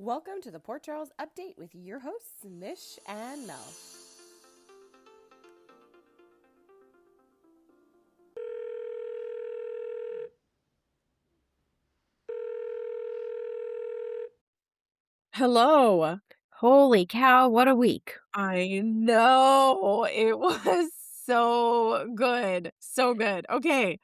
Welcome to the Port Charles Update with your hosts, Mish and Mel. Hello. Holy cow, what a week. I know. It was so good. So good. Okay.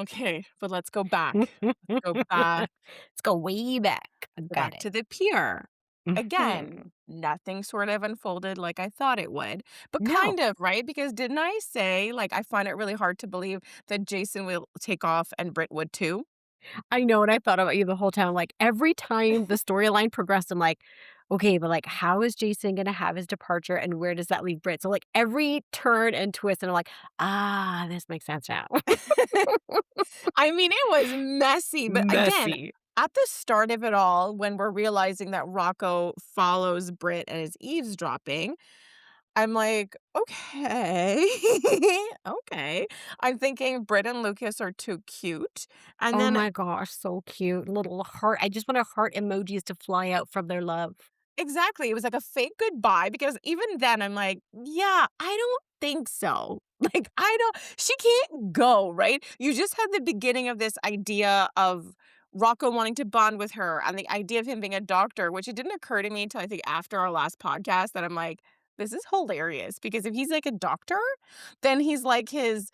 Okay. But let's go back. Let's go back, Let's go way back. I've got back it. to the pier. Again, Mhm. nothing sort of unfolded like I thought it would. But No, kind of, right? Because didn't I say, like, I find it really hard to believe that Jason will take off and Britt would too? I know, and I thought about you the whole time. Like, every time the storyline progressed, I'm like, okay, but like, how is Jason gonna have his departure and where does that leave Brit? So, like, every turn and twist, and I'm like, this makes sense now. I mean, it was messy, but again, Messy. at the start of it all, when we're realizing that Rocco follows Brit and is eavesdropping, I'm like, okay, okay. I'm thinking Brit and Lucas are too cute. And Oh then my gosh, so cute. Little heart. I just want a heart emojis to fly out from their love. exactly, it was like a fake goodbye because even then I'm like, yeah, I don't think so. Like, I don't, she can't go, right? You just had the beginning of this idea of Rocco wanting to bond with her and the idea of him being a doctor, which it didn't occur to me until I think after our last podcast that I'm like, this is hilarious because if he's like a doctor, then he's like his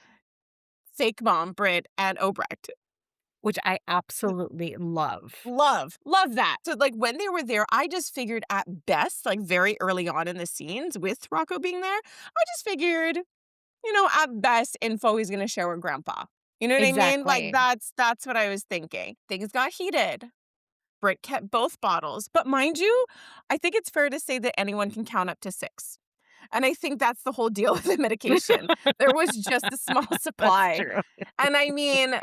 fake mom, Britt and Obrecht. Which I absolutely love. Love that. So, like, when they were there, I just figured at best, like, very early on in the scenes with Rocco being there, I just figured, at best, info he's gonna share with grandpa. You know what I mean? Like, Exactly. that's what I was thinking. Things got heated. Britt kept both bottles. But mind you, I think it's fair to say that anyone can count up to 6. And I think that's the whole deal with the medication. There was just a small That's supply. true. And I mean,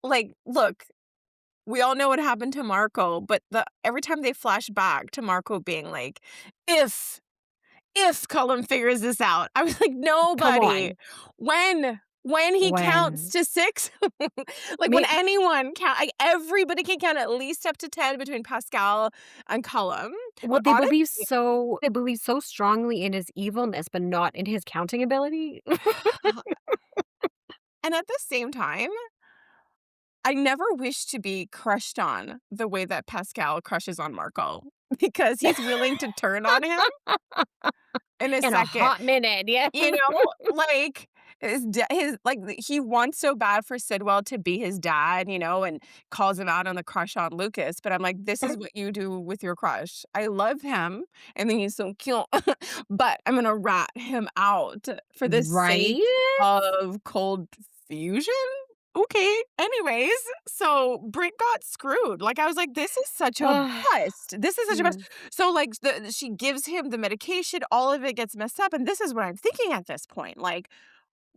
like, look, we all know what happened to Marco, but every time they flash back to Marco being like, if Cullum figures this out, I was like, Come nobody. on. When he counts When to 6, like when me anyone count, like everybody can count at least up to 10 between Pascal and Cullum. well, But honestly, they believe so strongly in his evilness, but not in his counting ability. and at the same time, I never wish to be crushed on the way that Pascal crushes on Marco because he's willing to turn on him in a In a second. hot minute, yeah. You know, like, he wants so bad for Sidwell to be his dad, and calls him out on the crush on Lucas, but I'm like, "This is what you do with your crush. I love him, and then he's so cute, but I'm gonna rat him out for the Right? sake of cold fusion?" Okay. Anyways, so Brit got screwed. Like, I was like, "This is such a bust. This is such a bust." Mm. So, like, she gives him the medication, all of it gets messed up, and this is what I'm thinking at this point, like,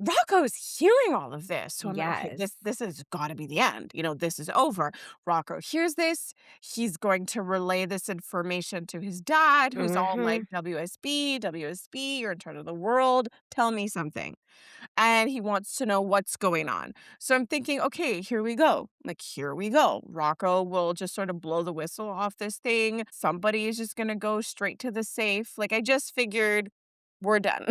Rocco's hearing all of this, so I'm like, "Okay, Yes. this has gotta be the end, this is over." Rocco hears this, he's going to relay this information to his dad, who's all Mhm. like, WSB, you're in charge of the world, tell me something." And he wants to know what's going on. So I'm thinking, okay, here we go. Like, here we go. Rocco will just sort of blow the whistle off this thing. Somebody is just going to go straight to the safe. Like, I just figured we're done.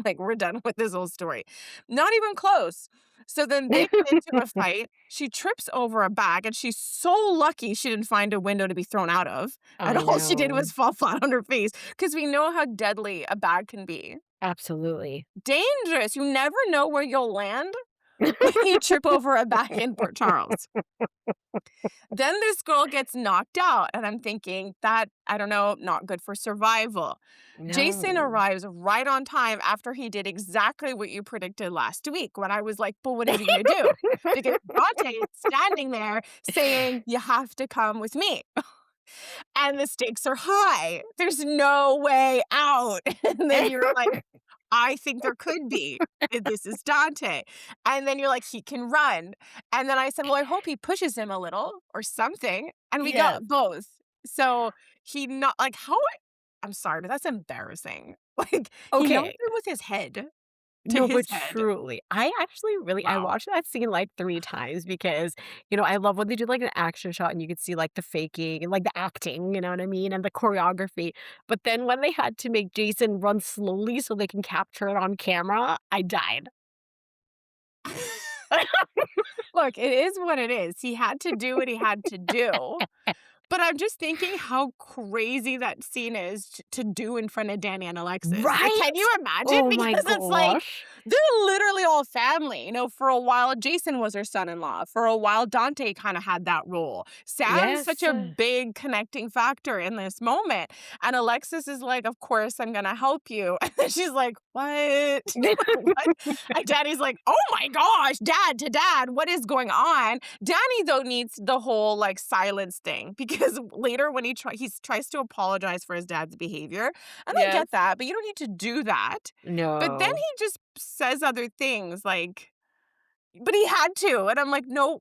Like, we're done with this whole story. Not even close. So then they get into a fight. She trips over a bag, and she's so lucky she didn't find a window to be thrown out of. And I all she did know. was fall flat on her face because we know how deadly a bag can be. Absolutely. Dangerous. You never know where you'll land when you trip over a bag in Port Charles. Then this girl gets knocked out, and I'm thinking that, I don't know, not good for survival. Jason No. arrives right on time after he did exactly what you predicted last week when I was like, but what is he gonna do? Because Dante is standing there saying, you have to come with me. And the stakes are high. There's no way out. And then you're like, I think there could be. This is Dante. And then you're like, he can run. And then I said, well, I hope he pushes him a little or something. And we Yes. got both. So he not like how I'm sorry, but that's embarrassing. Like he knocked Okay. him with his head. to No, his but head. truly, I actually really I Wow. watched that scene like 3 times because, I love when they do, like, an action shot and you could see, like, the faking and, like, the acting, you know what I mean, and the choreography, but then when they had to make Jason run slowly so they can capture it on camera, I died. Look, it is what it is. He had to do what he had to do. But I'm just thinking how crazy that scene is to do in front of Danny and Alexis. Like, Right? can you imagine? Oh my Because it's like, gosh. they're literally all family. For a while, Jason was her son-in-law. For a while, Dante kind of had that role. Sam's such Yes. a big connecting factor in this moment. And Alexis is like, of course, I'm going to help you. And then she's like, what? What? And Daddy's like, oh my gosh, dad to dad, what is going on? Danny, though, needs the whole like silence thing because later when he tries to apologize for his dad's behavior, and I Yes. get that, but you don't need to do that. But then No. he just says other things like, but he had to, and I'm like, no,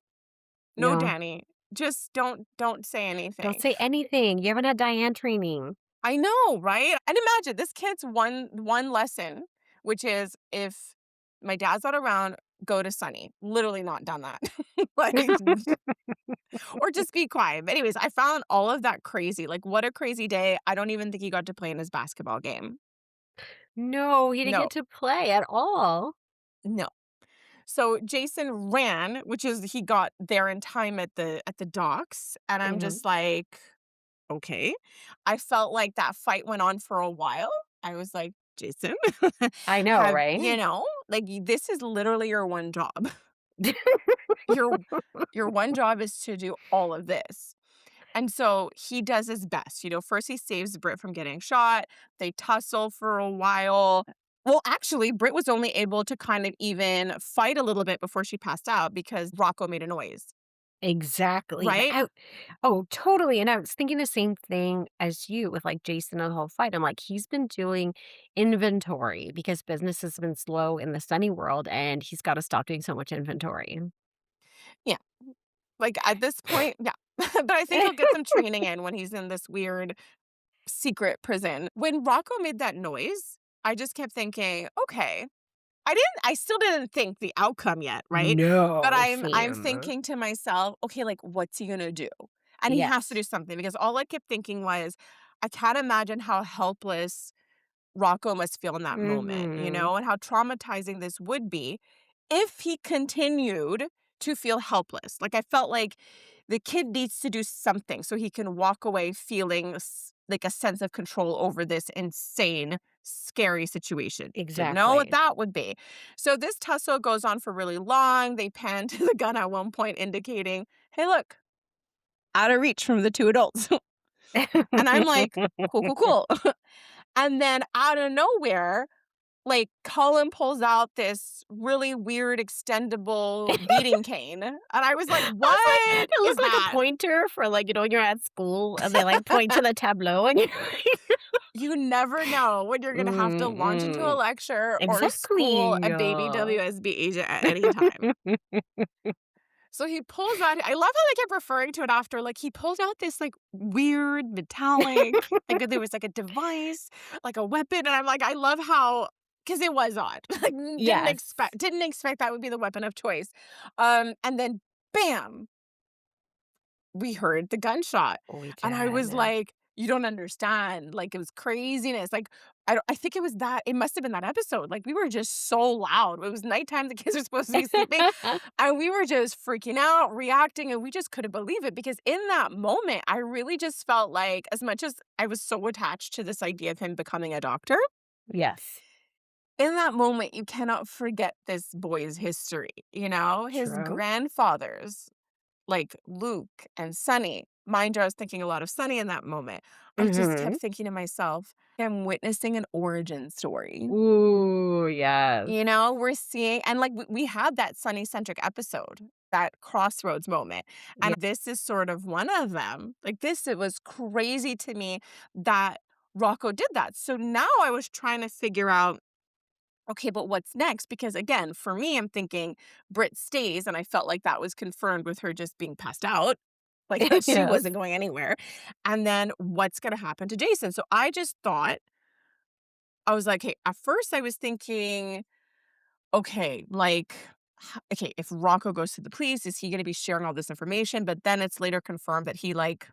no, No. Danny, just don't say Don't anything. say anything. You haven't had Diane training. I know, right? And imagine this kid's one lesson, which is if my dad's not around, go to Sunny. Literally not done that. Like, or just be quiet. But anyways, I found all of that crazy. Like, what a crazy day. I don't even think he got to play in his basketball game. No, he didn't No, get to play at all. no. So Jason ran, which is he got there in time at the docks, and I'm Mhm. just like, okay. I felt like that fight went on for a while. I was like, Jason, I know, right? like this is literally your one job. Your your one job is to do all of this. And so he does his best. First he saves Britt from getting shot. They tussle for a while. Well, actually, Britt was only able to kind of even fight a little bit before she passed out because Rocco made a noise, Exactly. right? Oh, totally. And I was thinking the same thing as you with like Jason and the whole fight. I'm like, he's been doing inventory because business has been slow in the sunny world and he's got to stop doing so much inventory. Yeah. Like at this point, yeah. But I think he'll get some training in when he's in this weird secret prison. When Rocco made that noise, I just kept thinking, okay, I still didn't think the outcome yet, right? But No, I'm Sam. thinking to myself, okay, like what's he gonna do? And he has to Yes. do something because all I kept thinking was, I can't imagine how helpless Rocco must feel in that moment, Hmm. and how traumatizing this would be if he continued to feel helpless. Like, I felt like the kid needs to do something so he can walk away feeling like a sense of control over this insane, scary situation. Didn't know what Exactly. that would be. So, this tussle goes on for really long. They pan to the gun at one point, indicating, hey, look, out of reach from the two adults. And I'm like, cool, cool, cool. And then out of nowhere, like, Cullum pulls out this really weird extendable beating cane, and I was like, I was like, "What it is looked like a that?" pointer for like, when you're at school and they like point to the tableau and you're You never know when you're gonna have to launch into a Mm-mm. lecture or school Exactly. a baby WSB agent at any time. So he pulls out I love how they kept referring to it after, like, he pulled out this, like, weird metallic like, there was, like, a device, like a weapon, and I'm like, I love how because it was odd. Like, Yes. didn't expect that would be the weapon of choice. And then bam, we heard the gunshot, We and I was did. like, "You don't understand." Like, it was craziness. Like, I think it must have been that episode. Like, we were just so loud. It was nighttime, the kids are supposed to be sleeping, and we were just freaking out, reacting, and we just couldn't believe it because in that moment, I really just felt like as much as I was so attached to this idea of him becoming a doctor, Yes. in that moment, you cannot forget this boy's history, His True. grandfathers like Luke and Sunny. Mind you, I was thinking a lot of Sunny in that moment. I just kept Mhm. thinking to myself, I'm witnessing an origin story. Ooh, yes. We're seeing, and like we had that Sunny centric episode, that crossroads moment. And Yeah. this is sort of one of them. Like it was crazy to me that Rocco did that. So now I was trying to figure out, okay, but what's next? Because again, for me, I'm thinking Britt stays, and I felt like that was confirmed with her just being passed out, like that she Yes. wasn't going anywhere. And then what's going to happen to Jason? So I just thought, I was like, hey, at first I was thinking, okay, like, okay, if Rocco goes to the police, is he going to be sharing all this information? But then it's later confirmed that he, like,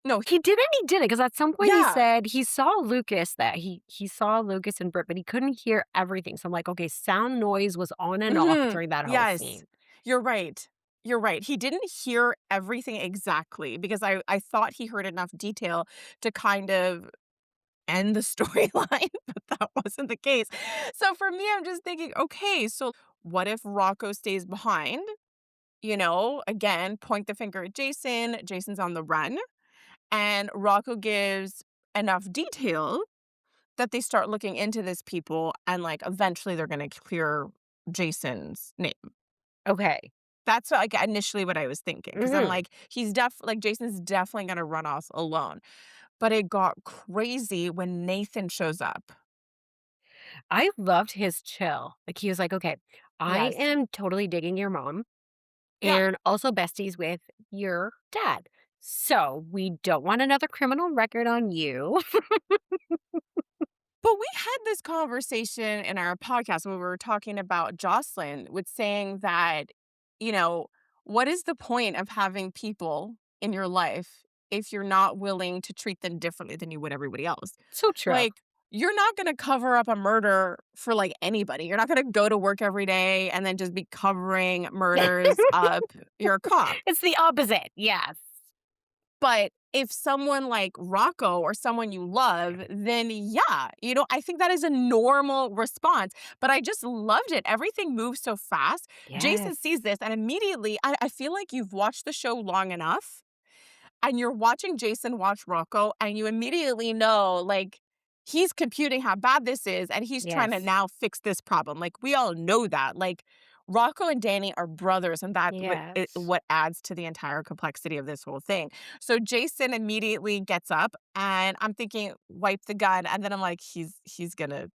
no, He did and he didn't, because at some point he yeah, said he saw Lucas, that he saw Lucas and Britt, but he couldn't hear everything. So I'm like, okay, sound noise was on and off mhm, during that whole yes, scene. you're right. You're right. He didn't hear everything exactly because I thought he heard enough detail to kind of end the storyline, but that wasn't the case. So for me, I'm just thinking, okay, so what if Rocco stays behind? You know, again, point the finger at Jason. Jason's on the run, and Rocco gives enough detail that they start looking into this people, and like eventually they're going to clear Jason's name. Okay. That's like initially what I was thinking because I'm Mhm. like, like Jason's definitely going to run off alone. But it got crazy when Nathan shows up. I loved his chill. Like, he was like, "Okay, I Yes. am totally digging your mom Yeah. and also besties with your dad. So, we don't want another criminal record on you." But we had this conversation in our podcast when we were talking about Josslyn with saying that, you know, what is the point of having people in your life if you're not willing to treat them differently than you would everybody else? So true. Like, you're not going to cover up a murder for like anybody. You're not going to go to work every day and then just be covering murders up. You're a cop. It's the opposite. Yes. But if someone like Rocco or someone you love, then yeah, I think that is a normal response. But I just loved it. Everything moves so fast. Jason Yes. sees this and immediately, I feel like you've watched the show long enough and you're watching Jason watch Rocco and you immediately know, like, he's computing how bad this is and he's trying to Yes. now fix this problem. Like, we all know that. Like, Rocco and Danny are brothers, and that Yes. what adds to the entire complexity of this whole thing. So Jason immediately gets up, and I'm thinking, wipe the gun, and then I'm like, he's gonna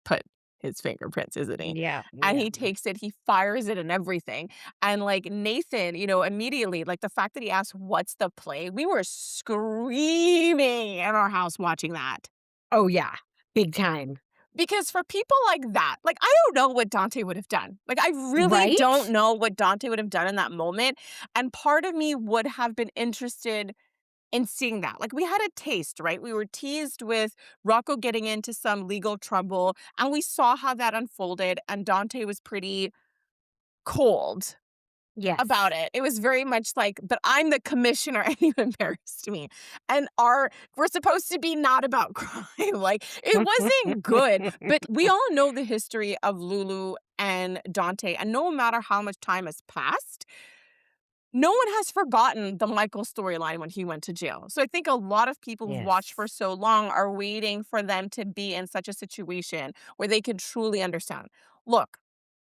put his fingerprints, isn't he? Yeah. And Yeah. he takes it, he fires it and everything. And like Nathan, immediately, like the fact that he asked, what's the play? We were screaming in our house watching that. Oh, yeah. Big time. Because for people like that, like, I don't know what Dante would have done. Like, I really don't Right? know what Dante would have done in that moment. And part of me would have been interested in seeing that. Like, we had a taste, right? We were teased with Rocco getting into some legal trouble, and we saw how that unfolded, and Dante was pretty cold Yes. about it. It was very much like, "But I'm the commissioner, and you embarrassed me." And we're supposed to be not about crime, like, it wasn't good, but we all know the history of Lulu and Dante, and no matter how much time has passed, no one has forgotten the Michael storyline when he went to jail. So I think a lot of people who've watched for Yes. so long are waiting for them to be in such a situation where they can truly understand. Look,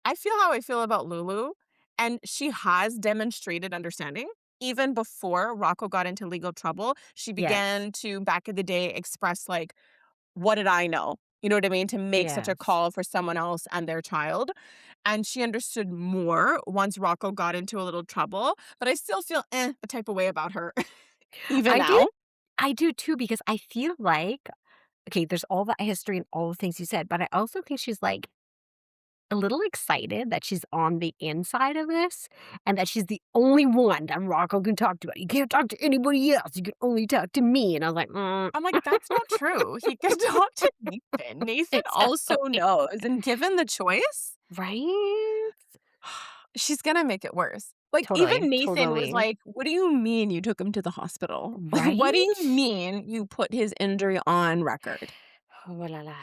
I feel how I feel about Lulu, and she has demonstrated understanding. Even before Rocco got into legal trouble, she Yes. began to, back in the day, express, like, what did I know? You know what I mean? To make such a Yes. call for someone else and their child. And she understood more once Rocco got into a little trouble. But I still feel a type of way about her, even I do now. I do too, because I feel like, okay, there's all that history and all the things you said, but I also think she's, like, a little excited that she's on the inside of this and that she's the only one that Rocco can talk to. "You can't talk to anybody else, you can only talk to me," and I was like, "Mm." I'm like, that's not true. He could talk to Nathan. Nathan also Exactly. knows. And given the choice, Right? she's going to make it worse. Like, even Totally, Nathan was totally. like, what do you mean you took him to the hospital? Like, what do you Right? mean you put his injury on record? Oh, la la.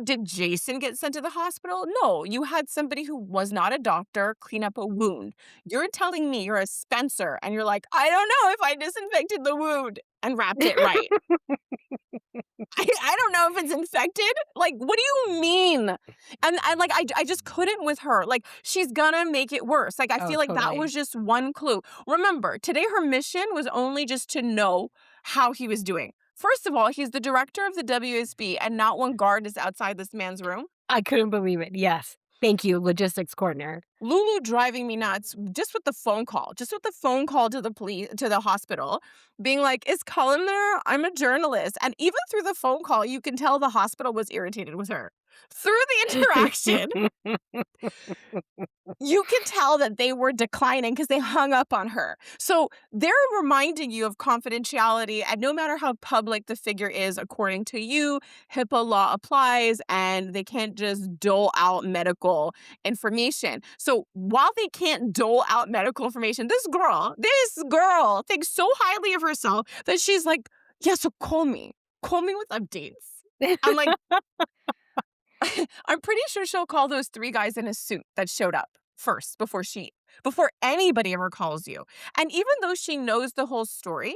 Did Jason get sent to the hospital? No, you had somebody who was not a doctor clean up a wound. You're telling me you're a Spencer and you're like, I don't know if I disinfected the wound and wrapped it right. I don't know if it's infected. Like, what do you mean? And I just couldn't with her. Like, she's gonna make it worse. Like, I Oh, feel like that totally. was just one clue. Remember, today her mission was only just to know how he was doing. First of all, he's the director of the WSB, and not one guard is outside this man's room. I couldn't believe it. Yes. Thank you, logistics coordinator. Lulu driving me nuts just with the phone call to the police, to the hospital, being like, is Cullum there? I'm a journalist. And even through the phone call, you can tell the hospital was irritated with her. through the interaction, you can tell that they were declining because they hung up on her. So they're reminding you of confidentiality, and no matter how public the figure is, according to you, HIPAA law applies, and they can't just dole out medical information. So while they can't dole out medical information, this girl thinks so highly of herself that she's like, yeah, so call me with updates. I'm like, I'm pretty sure she'll call those 3 guys in a suit that showed up first before anybody ever calls you. And even though she knows the whole story,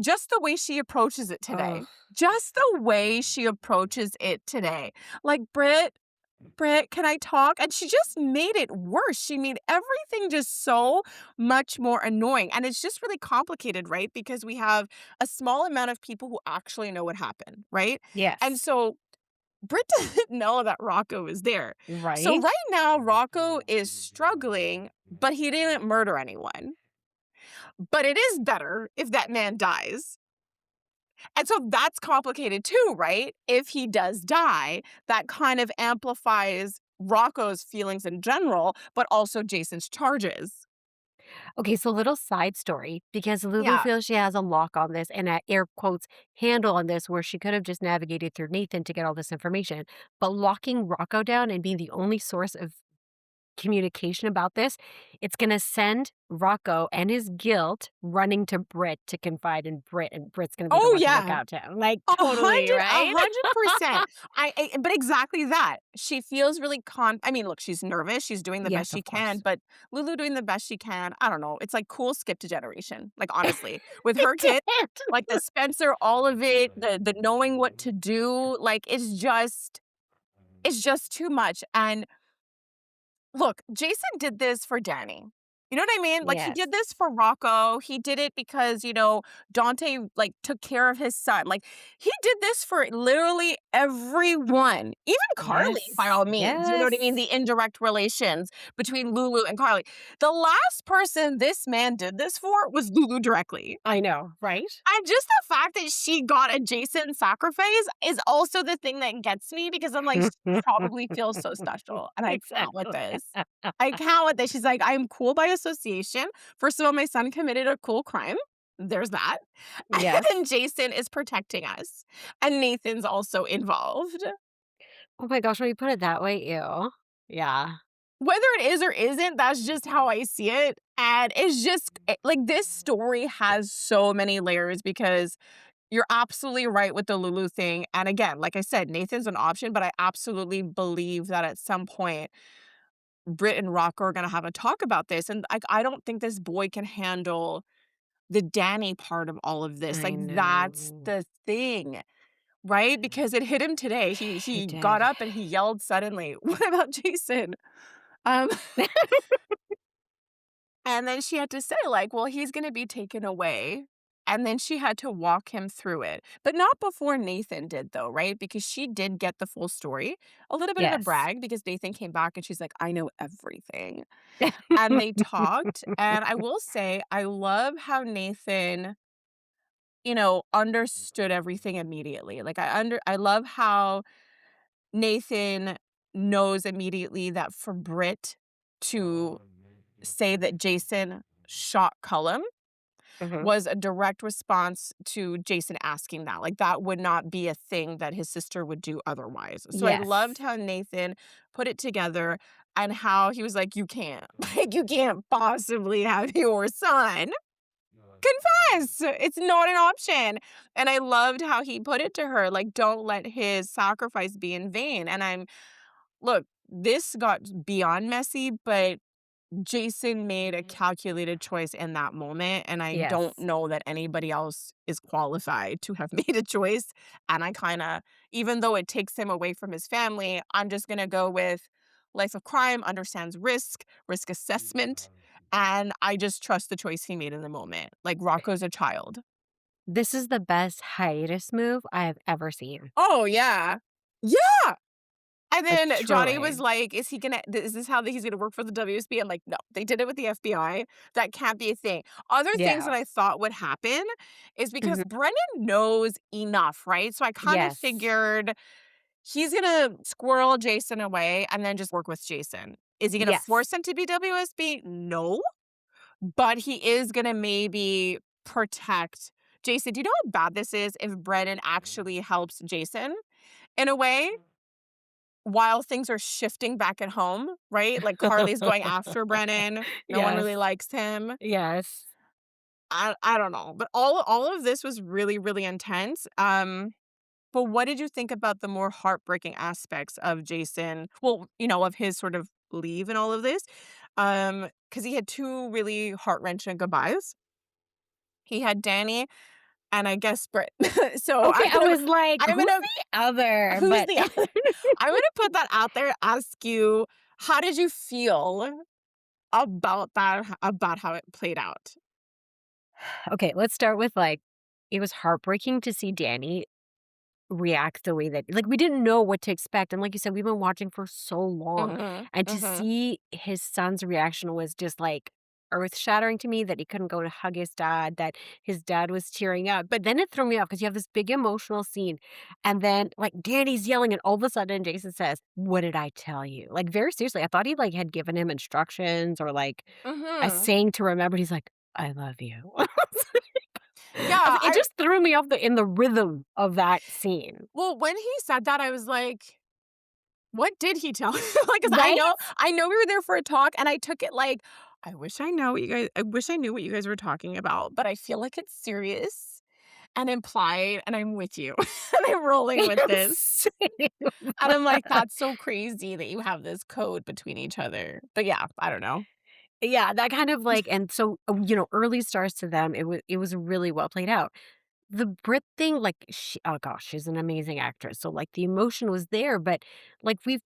just the way she approaches it today, like, Britt, can I talk? And she just made it worse. She made everything just so much more annoying. And it's just really complicated, right? Because we have a small amount of people who actually know what happened, right? Yes. And so Britt doesn't know that Rocco is there. Right? So right now, Rocco is struggling, but he didn't murder anyone. But it is better if that man dies. And so that's complicated too, right? If he does die, that kind of amplifies Rocco's feelings in general, but also Jason's charges. Okay, so little side story, because Lulu Yeah. feels she has a lock on this and a air quotes handle on this where she could have just navigated through Nathan to get all this information. But locking Rocco down and being the only source of communication about this, it's going to send Rocco and his guilt running to Britt to confide in Britt, and Britt's going to be the Oh, one to look yeah. out to him. Like, totally, right? 100%. But exactly that. She feels really I mean, look, she's nervous. She's doing the Yes, best she of can, course. but Lulu doing the best she can, I don't know. It's like cool skipped a generation. Like, honestly, with It her kid, did. like the Spencer, all of it, the knowing what to do, like, it's just too much. And look, Jason did this for Danny. You know what I mean? Like, he Yes. did this for Rocco. He did it because, Dante, like, took care of his son. Like, he did this for literally everyone. Even Carly, Yes. by all means. You know what I mean? Yes. The indirect relations between Lulu and Carly. The last person this man did this for was Lulu directly. I know, right? And just the fact that she got a Jason sacrifice is also the thing that gets me, because I'm like, she probably feels so special. And I can't with Exactly. this. I can't with this. She's like, I'm cool by association. First of all, my son committed a cool crime. There's that. Yes. And then Jason is protecting us. And Nathan's also involved. Oh my gosh, when you put it that way, ew. Yeah. Whether it is or isn't, that's just how I see it. And it's just like, this story has so many layers, because you're absolutely right with the Lulu thing. And again, like I said, Nathan's an option, but I absolutely believe that at some point, Britt and Rocco are going to have a talk about this. And I don't think this boy can handle the Danny part of all of this. I Like, that's know. the thing, right? Because it hit him today. He It got did. up and he yelled suddenly, "What about Jason?" Um, and then she had to say, like, well, he's going to be taken away. And then she had to walk him through it. But not before Nathan did, though, right? Because she did get the full story. A little bit of a Yes. brag, because Nathan came back and she's like, I know everything. And they talked. And I will say, I love how Nathan, understood everything immediately. Like, I love how Nathan knows immediately that for Britt to say that Jason shot Cullum Mhm. was a direct response to Jason asking that. Like, that would not be a thing that his sister would do otherwise. So I loved Yes. how Nathan put it together, and how he was like, you can't. Like, you can't possibly have your son confess. It's not an option. And I loved how he put it to her, like, don't let his sacrifice be in vain. And look, this got beyond messy, but Jason made a calculated choice in that moment, and I don't Yes. know that anybody else is qualified to have made a choice. And I kinda, even though it takes him away from his family, I'm just gonna go with life of crime, understands risk assessment, and I just trust the choice he made in the moment. Like, Rocco's a child. This is the best hiatus move I have ever seen. Oh, yeah. Yeah! And Like, then Johnny was truly. like, is this how he's gonna work for the WSB? I'm like, no, they did it with the FBI. That can't be a thing. Other things Yeah. that I thought would happen is because Mhm. Brennan knows enough, right? So I kind of Yes. figured he's gonna squirrel Jason away and then just work with Jason. Is he gonna Yes. force him to be WSB? No. But he is gonna maybe protect Jason. Do you know how bad this is if Brennan actually helps Jason in a way while things are shifting back at home, right? Like Carly's going after Brennan. No one Yes. really likes him. Yes. I don't know. But all of this was really, really intense. But what did you think about the more heartbreaking aspects of Jason? Well, of his sort of leave and all of this. Because he had two really heart-wrenching goodbyes. He had Danny and I guess Britt. So Okay, I was like, I'm who's gonna the other? who's But the I'm gonna put that out there, ask you, how did you feel about that, about how it played out? okay, let's start with like, it was heartbreaking to see Danny react the way that, like, we didn't know what to expect. And like you said, we've been watching for so long. Mhm, And to mhm. see his son's reaction was just like earth shattering to me, that he couldn't go to hug his dad, that his dad was tearing up. But then it threw me off because you have this big emotional scene. And then like Danny's yelling, and all of a sudden Jason says, "What did I tell you?" Like very seriously. I thought he like had given him instructions or like a Mhm. saying to remember. He's like, "I love you." Yeah, It just threw me off in the rhythm of that scene. well, when he said that, I was like, what did he tell like, 'cause I Right? know I know we were there for a talk, and I took it like, I wish I knew what you guys were talking about, but I feel like it's serious and implied, and I'm with you, and I'm rolling with this. Same. And I'm like, "That's so crazy that you have this code between each other." But yeah, I don't know. Yeah, that kind of like, and so, early stars to them, it was really well played out. The Brit thing, like, oh gosh, she's an amazing actress, so, like, the emotion was there, but, like, we've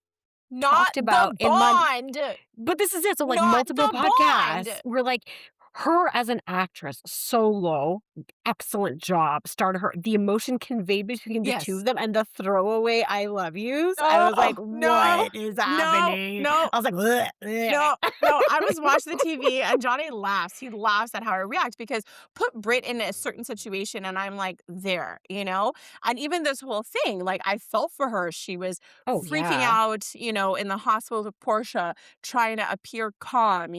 Not talked about the in mon bond! but this is it, so, like, Not multiple the podcasts bond! were like, her as an actress, so low, excellent job, started her the emotion conveyed between the 2 Yes. of them and the throwaway "I love yous," I was like, Oh, no, "What is no, happening?" no. I was like, "Bleh, No, bleh." no, I was watching the TV and Johnny laughs. He laughs at how I react because put Brit in a certain situation and I'm like, there, you know? And even this whole thing, like I felt for her. She was Oh, freaking yeah. out, in the hospital with Portia, trying to appear calm,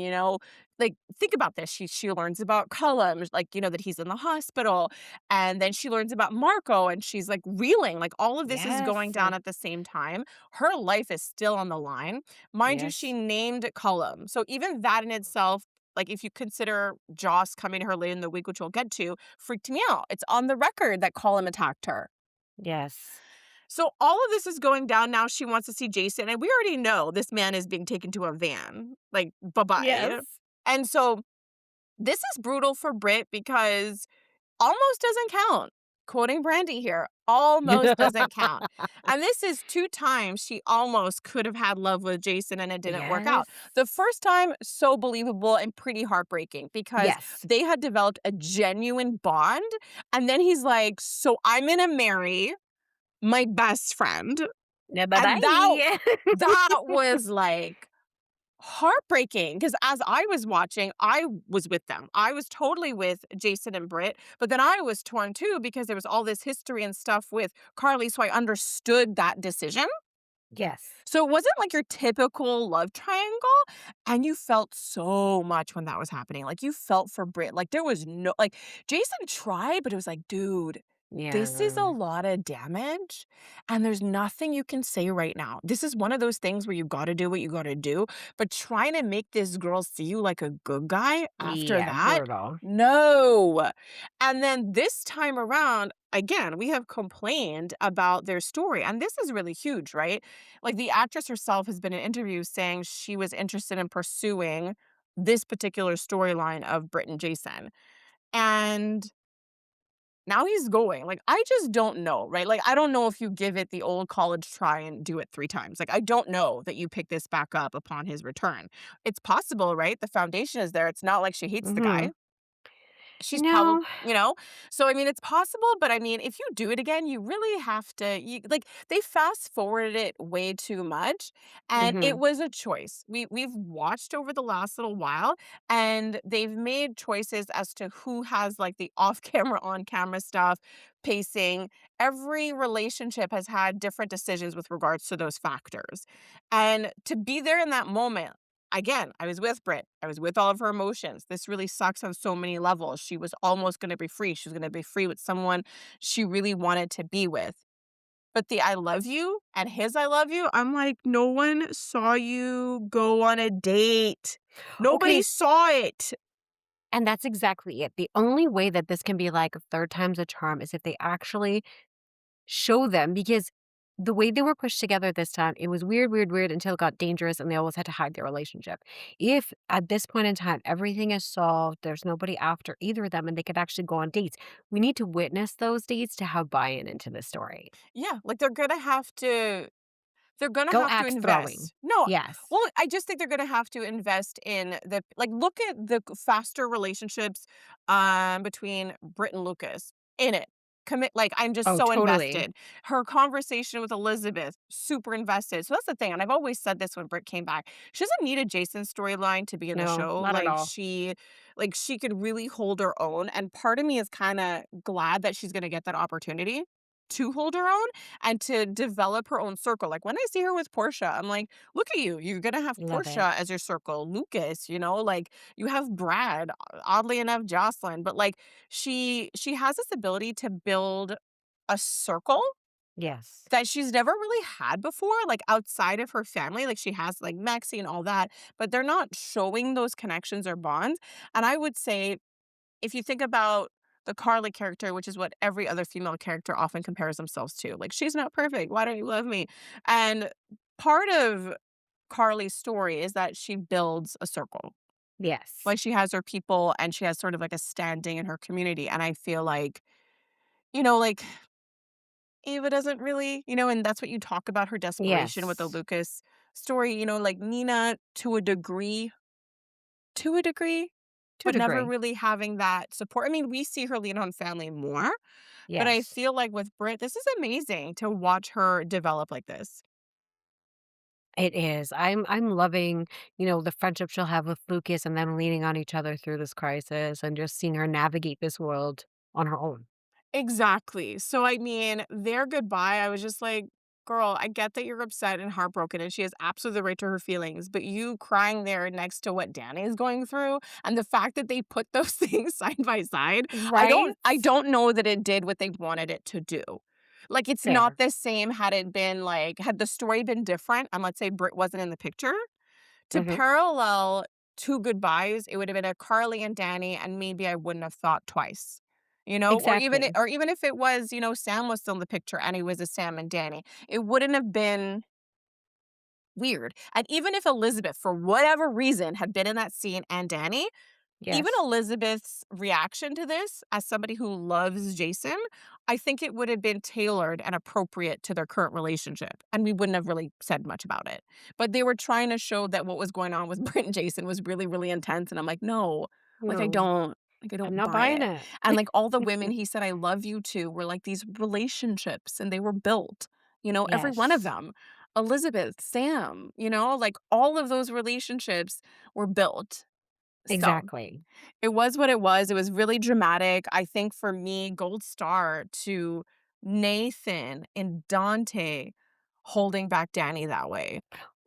Like, think about this. She learns about Cullum, like, that he's in the hospital. And then she learns about Marco and she's like reeling. Like all of this is Yes. going down at the same time. Her life is still on the line. Mind you, she Yes. named Cullum. So even that in itself, like if you consider Joss coming to her late in the week, which we'll get to, freaked me out. It's on the record that Cullum attacked her. Yes. So all of this is going down now. She wants to see Jason, and we already know this man is being taken to a van. Like, Yes. bye-bye. And so this is brutal for Britt because almost doesn't count. Quoting Brandy here, almost doesn't count. And this is 2 times she almost could have had love with Jason and it didn't work Yes. out. The first time, so believable and pretty heartbreaking because Yes. they had developed a genuine bond. And then he's like, so I'm gonna marry my best friend. Yeah, And that bye-bye. that was like heartbreaking because as I was watching, I was with them. I was totally with Jason and Britt, but then I was torn too because there was all this history and stuff with Carly, so I understood that decision. Yes. So it wasn't like your typical love triangle, and you felt so much when that was happening. Like you felt for Britt. Like there was no like Jason tried, but it was like, dude, this is a Yeah. lot of damage, and there's nothing you can say right now. This is one of those things where you gotta do what you gotta do, but trying to make this girl see you like a good guy after Yeah, that, brutal. no. And then this time around, again, we have complained about their story, and this is really huge, right? Like the actress herself has been in interviews saying she was interested in pursuing this particular storyline of Britt and Jason. And now he's going. Like, I just don't know, right? Like, I don't know if you give it the old college try and do it 3 times. Like, I don't know that you pick this back up upon his return. It's possible, right? The foundation is there. It's not like she hates the guy. Mhm. she's probably, No. so I mean it's possible, but I mean if you do it again you really have to, like they fast forwarded it way too much, and it Mhm. was a choice. We've watched over the last little while, and they've made choices as to who has like the off camera on camera stuff, pacing. Every relationship has had different decisions with regards to those factors, and to be there in that moment. Again, I was with Brit. I was with all of her emotions. This really sucks on so many levels. She was almost going to be free. She was going to be free with someone she really wanted to be with. But the I love you and his I love you, I'm like, no one saw you go on a date. Okay, Nobody saw it. and that's exactly it. The only way that this can be like a third time's a charm is if they actually show them, because the way they were pushed together this time, it was weird, weird, weird until it got dangerous and they always had to hide their relationship. If at this point in time everything is solved, there's nobody after either of them and they could actually go on dates, we need to witness those dates to have buy-in into the story. Yeah, like they're gonna Go have to axe throwing. invest. No, Yes. well, I just think they're gonna have to invest in the like, look at the faster relationships, between Britt and Lucas in it. Commit like, I'm just Oh, so totally. invested. Her conversation with Elizabeth, super invested. So that's the thing, and I've always said this when Britt came back. She doesn't need a Jason storyline to be in the No, show. not at all. Like, she could really hold her own, and part of me is kinda glad that she's gonna get that opportunity to hold her own and to develop her own circle. Like when I see her with Portia, I'm like, look at you. You're gonna have Love it. Portia as your circle, Lucas, like you have Brad, oddly enough, Josslyn, but like she has this ability to build a circle Yes. that she's never really had before, like outside of her family. Like she has like Maxie and all that, but they're not showing those connections or bonds. And I would say if you think about the Carly character, which is what every other female character often compares themselves to, like, she's not perfect. Why don't you love me? And part of Carly's story is that she builds a circle. Yes. Like, she has her people and she has sort of like a standing in her community. And I feel like Ava doesn't really, and that's what you talk about her desperation with the Yes. Lucas story, like Nina to a degree, To a but never degree. really having that support. I mean, we see her lean on family more, but I Yes. feel like with Brit, this is amazing to watch her develop like this. It is. I'm loving, the friendship she'll have with Lucas and them leaning on each other through this crisis and just seeing her navigate this world on her own. Exactly. So, I mean, their goodbye, I was just like, girl, I get that you're upset and heartbroken, and she has absolutely the right to her feelings, but you crying there next to what Danny is going through, and the fact that they put those things side by side, I Right? don't I don't know that it did what they wanted it to do. Like, it's not Fair. the same had the story been different, and let's say Britt wasn't in the picture, to Mhm. parallel 2 goodbyes, it would have been a Carly and Danny, and maybe I wouldn't have thought twice, Exactly. or even if it was, Sam was still in the picture and it was a Sam and Danny, it wouldn't have been weird. And even if Elizabeth, for whatever reason, had been in that scene and Danny, even Yes. Elizabeth's reaction to this, as somebody who loves Jason, I think it would have been tailored and appropriate to their current relationship, and we wouldn't have really said much about it. But they were trying to show that what was going on with Britt and Jason was really, really intense, and I'm like, "No, like, I No, don't like, I I'm don't not buy buying it." it. And, like, all the women he said, "I love you to" were, like, these relationships, and they were built, every one of Yes. them. Elizabeth, Sam, like, all of those relationships were built. So Exactly. it was what it was. It was really dramatic. I think for me, gold star to Nathan and Dante holding back Danny that way.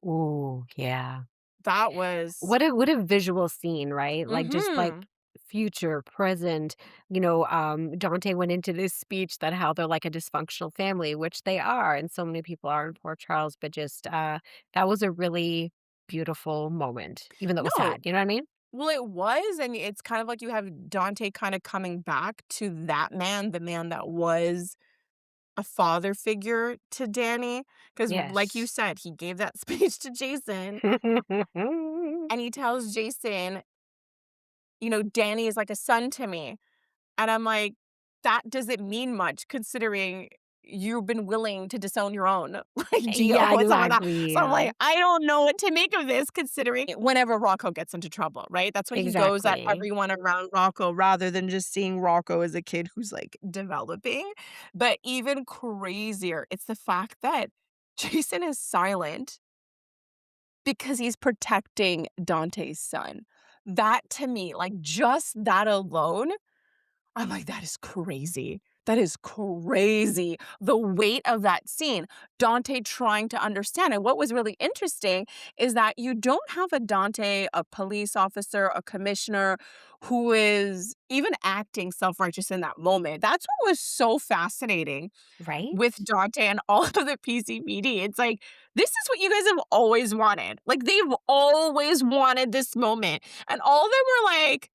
Ooh, yeah. That was What a visual scene, right? Like, just, like, mhm. future, present, Dante went into this speech that how they're like a dysfunctional family, which they are, and so many people are in Port Charles, but just, that was a really beautiful moment, even though it was No. sad, you know what I mean? Well, it was, and it's kind of like you have Dante kind of coming back to that man, the man that was a father figure to Danny. Because, like you Yes. said, he gave that speech to Jason, and he tells Jason, Danny is like a son to me. And I'm like, that doesn't mean much considering you've been willing to disown your own, like, Geo Yeah, and stuff like that. exactly. So I'm like, I don't know what to make of this considering whenever Rocco gets into trouble, right? That's when he goes at Exactly. everyone around Rocco rather than just seeing Rocco as a kid who's, like, developing. But even crazier, it's the fact that Jason is silent because he's protecting Dante's son. That to me, like, just that alone, I'm like, "That is crazy. That is crazy." The weight of that scene, Dante trying to understand, and what was really interesting is that you don't have a Dante, a police officer, a commissioner, who is even acting self-righteous in that moment. That's what was so fascinating Right? with Dante and all of the PCPD. It's like, this is what you guys have always wanted. Like, they've always wanted this moment, and all of them were like,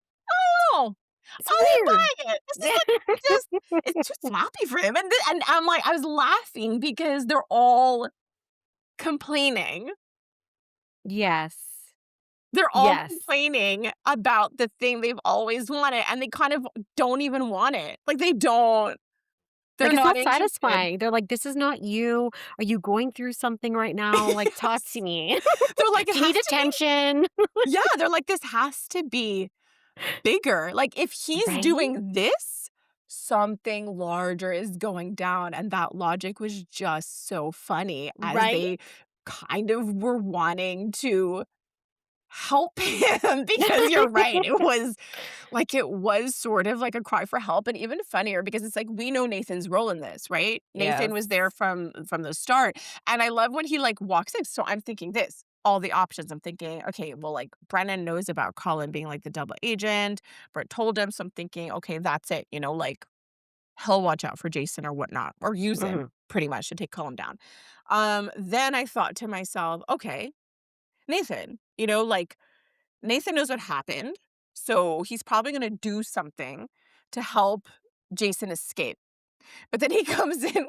"Oh, It's I'm weird. buying it. This is like just it's too sloppy for him." And I'm like, I was laughing because they're all complaining. Yes. They're all Yes. complaining about the thing they've always wanted, and they kind of don't even want it. Like, they don't. They're Like, it's not not interested. satisfying. They're like, "This is not you. Are you going through something right now? Like, talk to Yes. me. They're like, "It Do you has need to be." attention?" Yeah, they're like, "This has to be bigger. Like, if he's Right? doing this, something larger is going down." And that logic was just so funny as Right? they kind of were wanting to help him because you're right. It was sort of like a cry for help, and even funnier because it's like we know Nathan's role in this, right? Nathan Yes. was there from the start, and I love when he, like, walks in. So I'm thinking this, all the options. I'm thinking, okay, well, like, Brennan knows about Cullum being, like, the double agent. Brett told him, so I'm thinking, okay, that's it, like, he'll watch out for Jason or whatnot, or use him Mhm. pretty much to take Cullum down. Then I thought to myself, okay, Nathan, like, Nathan knows what happened, so he's probably gonna do something to help Jason escape. But then he comes in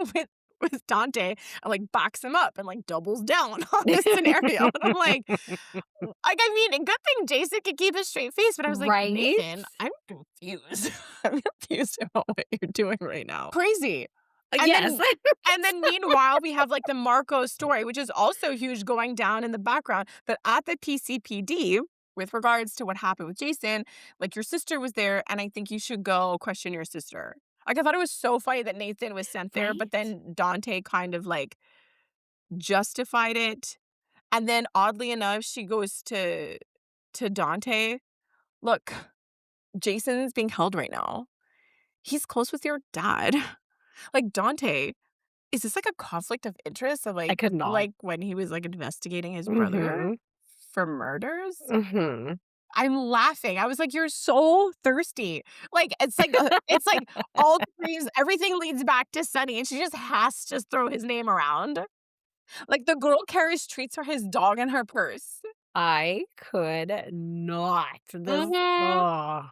with Dante and, like, backs him up and, like, doubles down on this scenario. And I'm like, I mean, a good thing Jason could keep a straight face, but I was like, Right? "Nathan, I'm confused. I'm confused about what you're doing right now." Crazy. And Yes. then and then meanwhile, we have, like, the Marco story, which is also huge going down in the background. But at the PCPD, with regards to what happened with Jason, like, your sister was there, and I think you should go question your sister. Like, I thought it was so funny that Nathan was sent there, but Right? then Dante kind of, like, justified it. And then oddly enough, she goes to Dante, "Look, Jason's being held right now. He's close with your dad." Like, Dante, is this like a conflict of interest of, I could not. like when he was, like, investigating his brother Mhm. for murders? Mhm. I'm laughing. I was like, "You're so thirsty." Like, it's like all the dreams, everything leads back to Sunny, and she just has to throw his name around. Like, the girl carries treats for his dog in her purse. I could not. Mhm.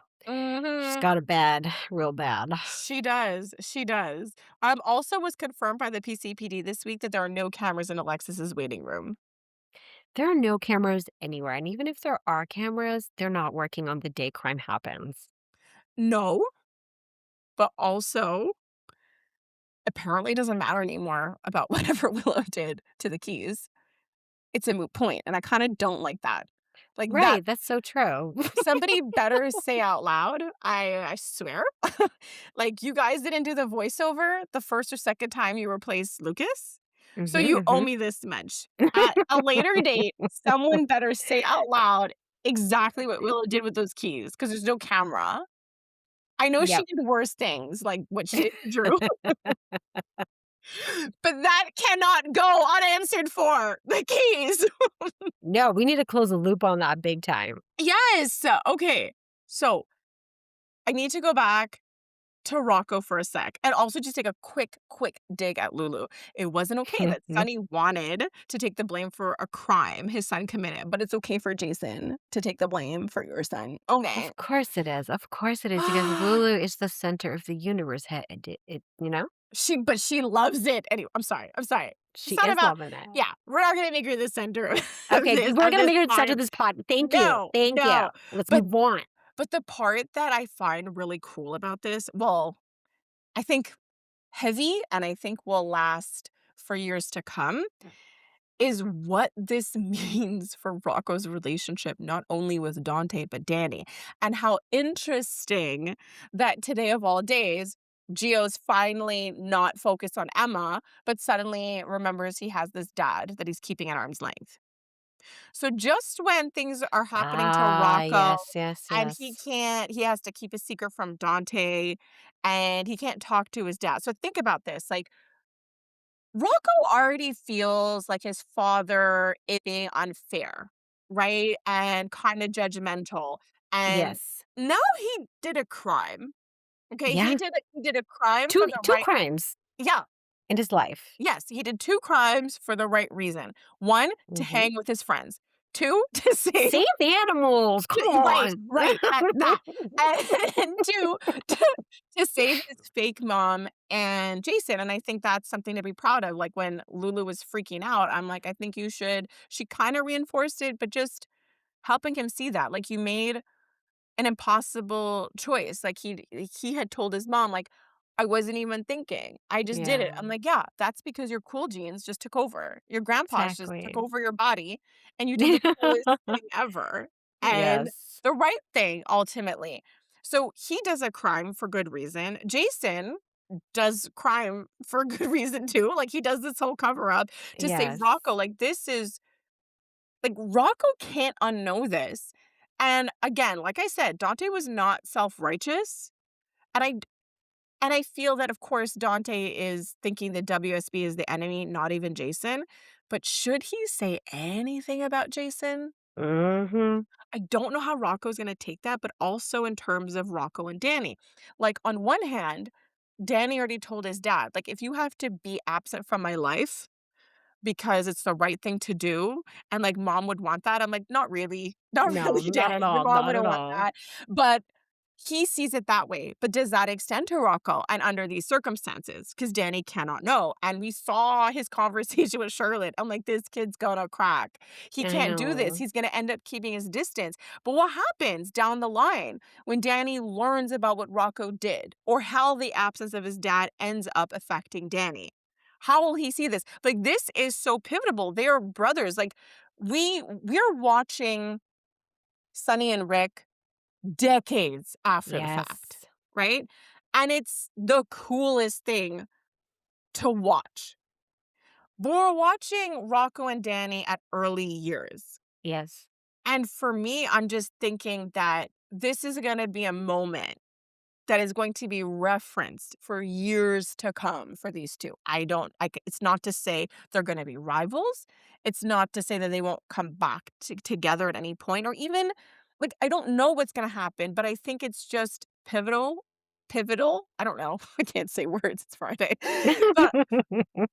She's Mhm. got it bad, real bad. She does, she does. Also was confirmed by the PCPD this week that there are no cameras in Alexis's waiting room. There are no cameras anywhere, and even if there are cameras, they're not working on the day crime happens. No, but also apparently doesn't matter anymore about whatever Willow did to the keys. It's a moot point, and I kinda don't like that. Like, that Right, that's so true. somebody better say out loud, I swear, like, "You guys didn't do the voiceover the first or second time you replaced Lucas, so you owe Mhm, me this much. At a later date, someone better say out loud exactly what Willow did with those keys, because there's no camera. I know she Yep. did worse things, like what she did to Drew, but that cannot go unanswered for, the keys." No, we need to close the loop on that big time. Yes! Okay, so I need to go back to Rocco for a sec, and also just take a quick dig at Lulu. It wasn't okay that Sonny wanted to take the blame for a crime his son committed, but it's okay for Jason to take the blame for your son. Okay. Of course it is. Of course it is because Lulu is the center of the universe. But she loves it. Anyway, I'm sorry. She It's not is about loving it. yeah, we're not gonna make her the center of Okay, we're of gonna this make her the center of pod. this pod. Thank you. No, Thank you. no. Let's But move on. but the part that I find really cool about this, well, I think heavy and I think will last for years to come is what this means for Rocco's relationship, not only with Dante, but Danny. And how interesting that today of all days, Gio's finally not focused on Emma, but suddenly remembers he has this dad that he's keeping at arm's length. So just when things are happening to Ah, Rocco yes, yes, and yes. he has to keep a secret from Dante and he can't talk to his dad. So think about this. Like Rocco already feels like his father is being unfair, right? And kind of judgmental. And Yes. now he did a crime. Okay, Yeah. he did a crime Two for the two right. crimes Yeah. in his life. Yes, he did two crimes for the right reason. One, to Mhm. hang with his friends. Two, to save. Save the animals, come Right, on. right, that. And two, to save his fake mom and Jason, and I think that's something to be proud of, like, when Lulu was freaking out, I'm like, "I think you should." She kinda reinforced it, but just helping him see that, like, you made an impossible choice. Like he had told his mom, like, I wasn't even thinking. I just did it. Yeah, I'm like, yeah, that's because your cool genes just took over. Your grandpa's just took exactly. over your body and you did the coolest thing ever. And Yes. the right thing ultimately. So he does a crime for good reason. Jason does crime for good reason too. Like he does this whole cover up to save Yes. Rocco. Like this is like, Rocco can't unknow this. And again, like I said, Dante was not self-righteous, and I feel that, of course, Dante is thinking that WSB is the enemy, not even Jason, but should he say anything about Jason? Mhm. I don't know how Rocco's gonna take that, but also in terms of Rocco and Danny. Like, on one hand, Danny already told his dad, like, "If you have to be absent from my life, because it's the right thing to do, and, like, mom would want that." I'm like, "Not really. Not No, really, not at Dad. Your all, mom not at wouldn't want all. that." But he sees it that way. But does that extend to Rocco and under these circumstances? Because Danny cannot know, and we saw his conversation with Charlotte. I'm like, "This kid's gonna crack. He I can't do this. know. He's gonna end up keeping his distance." But what happens down the line when Danny learns about what Rocco did or how the absence of his dad ends up affecting Danny? How will he see this? Like, this is so pivotal. They are brothers. Like, we're watching Sonny and Rick decades after the fact, Yes. right? And it's the coolest thing to watch. But we're watching Rocco and Danny at early years. Yes. And for me, I'm just thinking that this is going to be a moment that is going to be referenced for years to come for these two. It's not to say they're going to be rivals. It's not to say that they won't come back together at any point or even like I don't know what's going to happen, but I think it's just pivotal. I don't know. I can't say words. It's Friday. but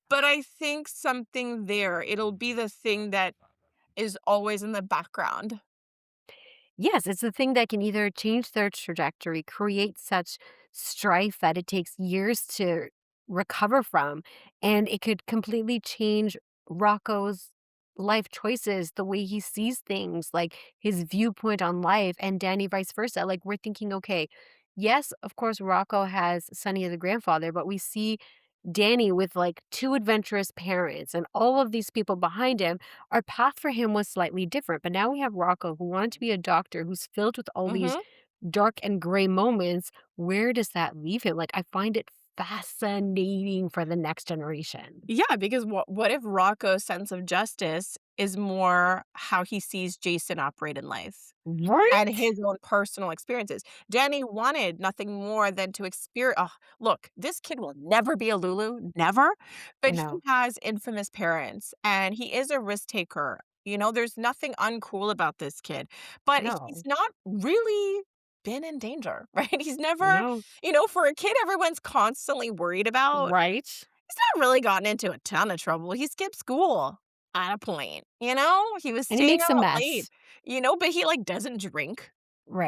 but I think something there, it'll be the thing that is always in the background. Yes, it's the thing that can either change their trajectory, create such strife that it takes years to recover from, and it could completely change Rocco's life choices, the way he sees things, like his viewpoint on life, and Danny vice versa. Like we're thinking, okay, yes, of course, Rocco has Sonny as a grandfather, but we see Danny with like two adventurous parents and all of these people behind him, our path for him was slightly different. But now we have Rocco who wanted to be a doctor who's filled with all these Mhm. dark and gray moments. Where does that leave him? Like, I find it fascinating for the next generation. Yeah, because what if Rocco's sense of justice is more how he sees Jason operate in life and Right? his own personal experiences? Danny wanted nothing more than to experience. Oh, look, this kid will never be a Lulu, never. But he No, has infamous parents and he is a risk taker. You know, there's nothing uncool about this kid, but he's no, not really been in danger, right? He's never, no. for a kid everyone's constantly worried about. Right? He's not really gotten into a ton of trouble. He skipped school at a point, you know? He was And he staying makes a out late, mess. but he, like, doesn't drink.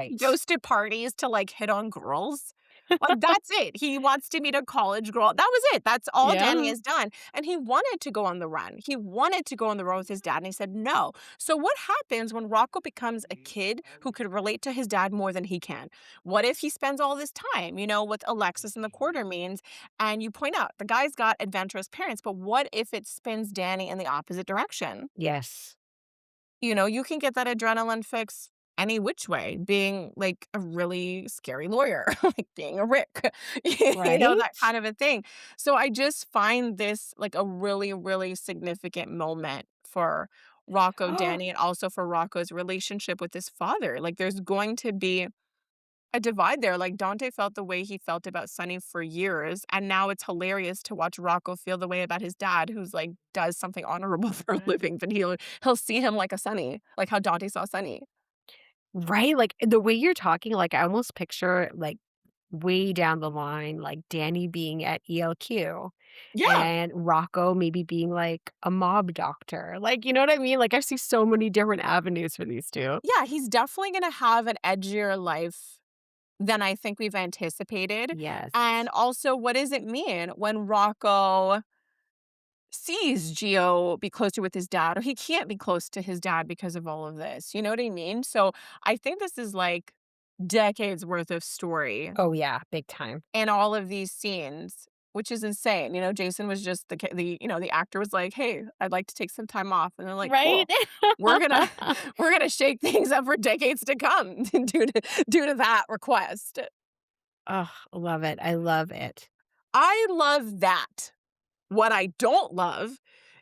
He Right. goes to parties to, like, hit on girls. Like, that's it. He wants to meet a college girl. That was it. That's all Danny Yeah. has done. And he wanted to go on the run. He wanted to go on the run with his dad, and he said no. So, what happens when Rocco becomes a kid who could relate to his dad more than he can? What if he spends all this time, with Alexis and the quarter means? And you point out the guy's got adventurous parents, but what if it spins Danny in the opposite direction? Yes. You can get that adrenaline fix any which way, being like a really scary lawyer, like being a Rick, that Right? kind of a thing. So I just find this like a really, really significant moment for Rocco, Danny, and also for Rocco's relationship with his father. Like there's going to be a divide there. Like Dante felt the way he felt about Sonny for years, and now it's hilarious to watch Rocco feel the way about his dad, who's like does something honorable for a living, but he'll see him like a Sonny, like how Dante saw Sonny. Right? Like, the way you're talking, like, I almost picture, like, way down the line, like, Danny being at ELQ Yeah, and Rocco maybe being, like, a mob doctor. Like, you know what I mean? Like, I see so many different avenues for these 2. yeah, he's definitely gonna have an edgier life than I think we've anticipated. Yes. And also, what does it mean when Rocco sees Gio be closer with his dad, or he can't be close to his dad because of all of this? You know what I mean? So I think this is like decades worth of story Oh, yeah, big time. in all of these scenes, which is insane. Jason was just the actor was like, "Hey, I'd like to take some time off," and they're like, Right? "Cool, we're gonna we're gonna shake things up for decades to come due to that request." Oh, love it. I love it. I love that. What I don't love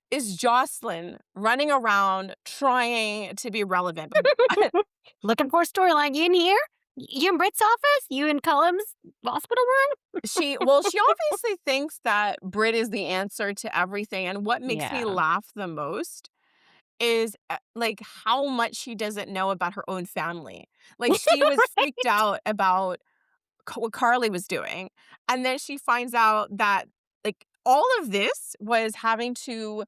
is Josslyn running around trying to be relevant. Looking for a storyline. You in here? You in Britt's office? You in Cullum's hospital room? She obviously thinks that Brit is the answer to everything, and what makes me Yeah. laugh the most is, like, how much she doesn't know about her own family. Like, she was freaked Right? out about what Carly was doing, and then she finds out that, like, all of this was having to,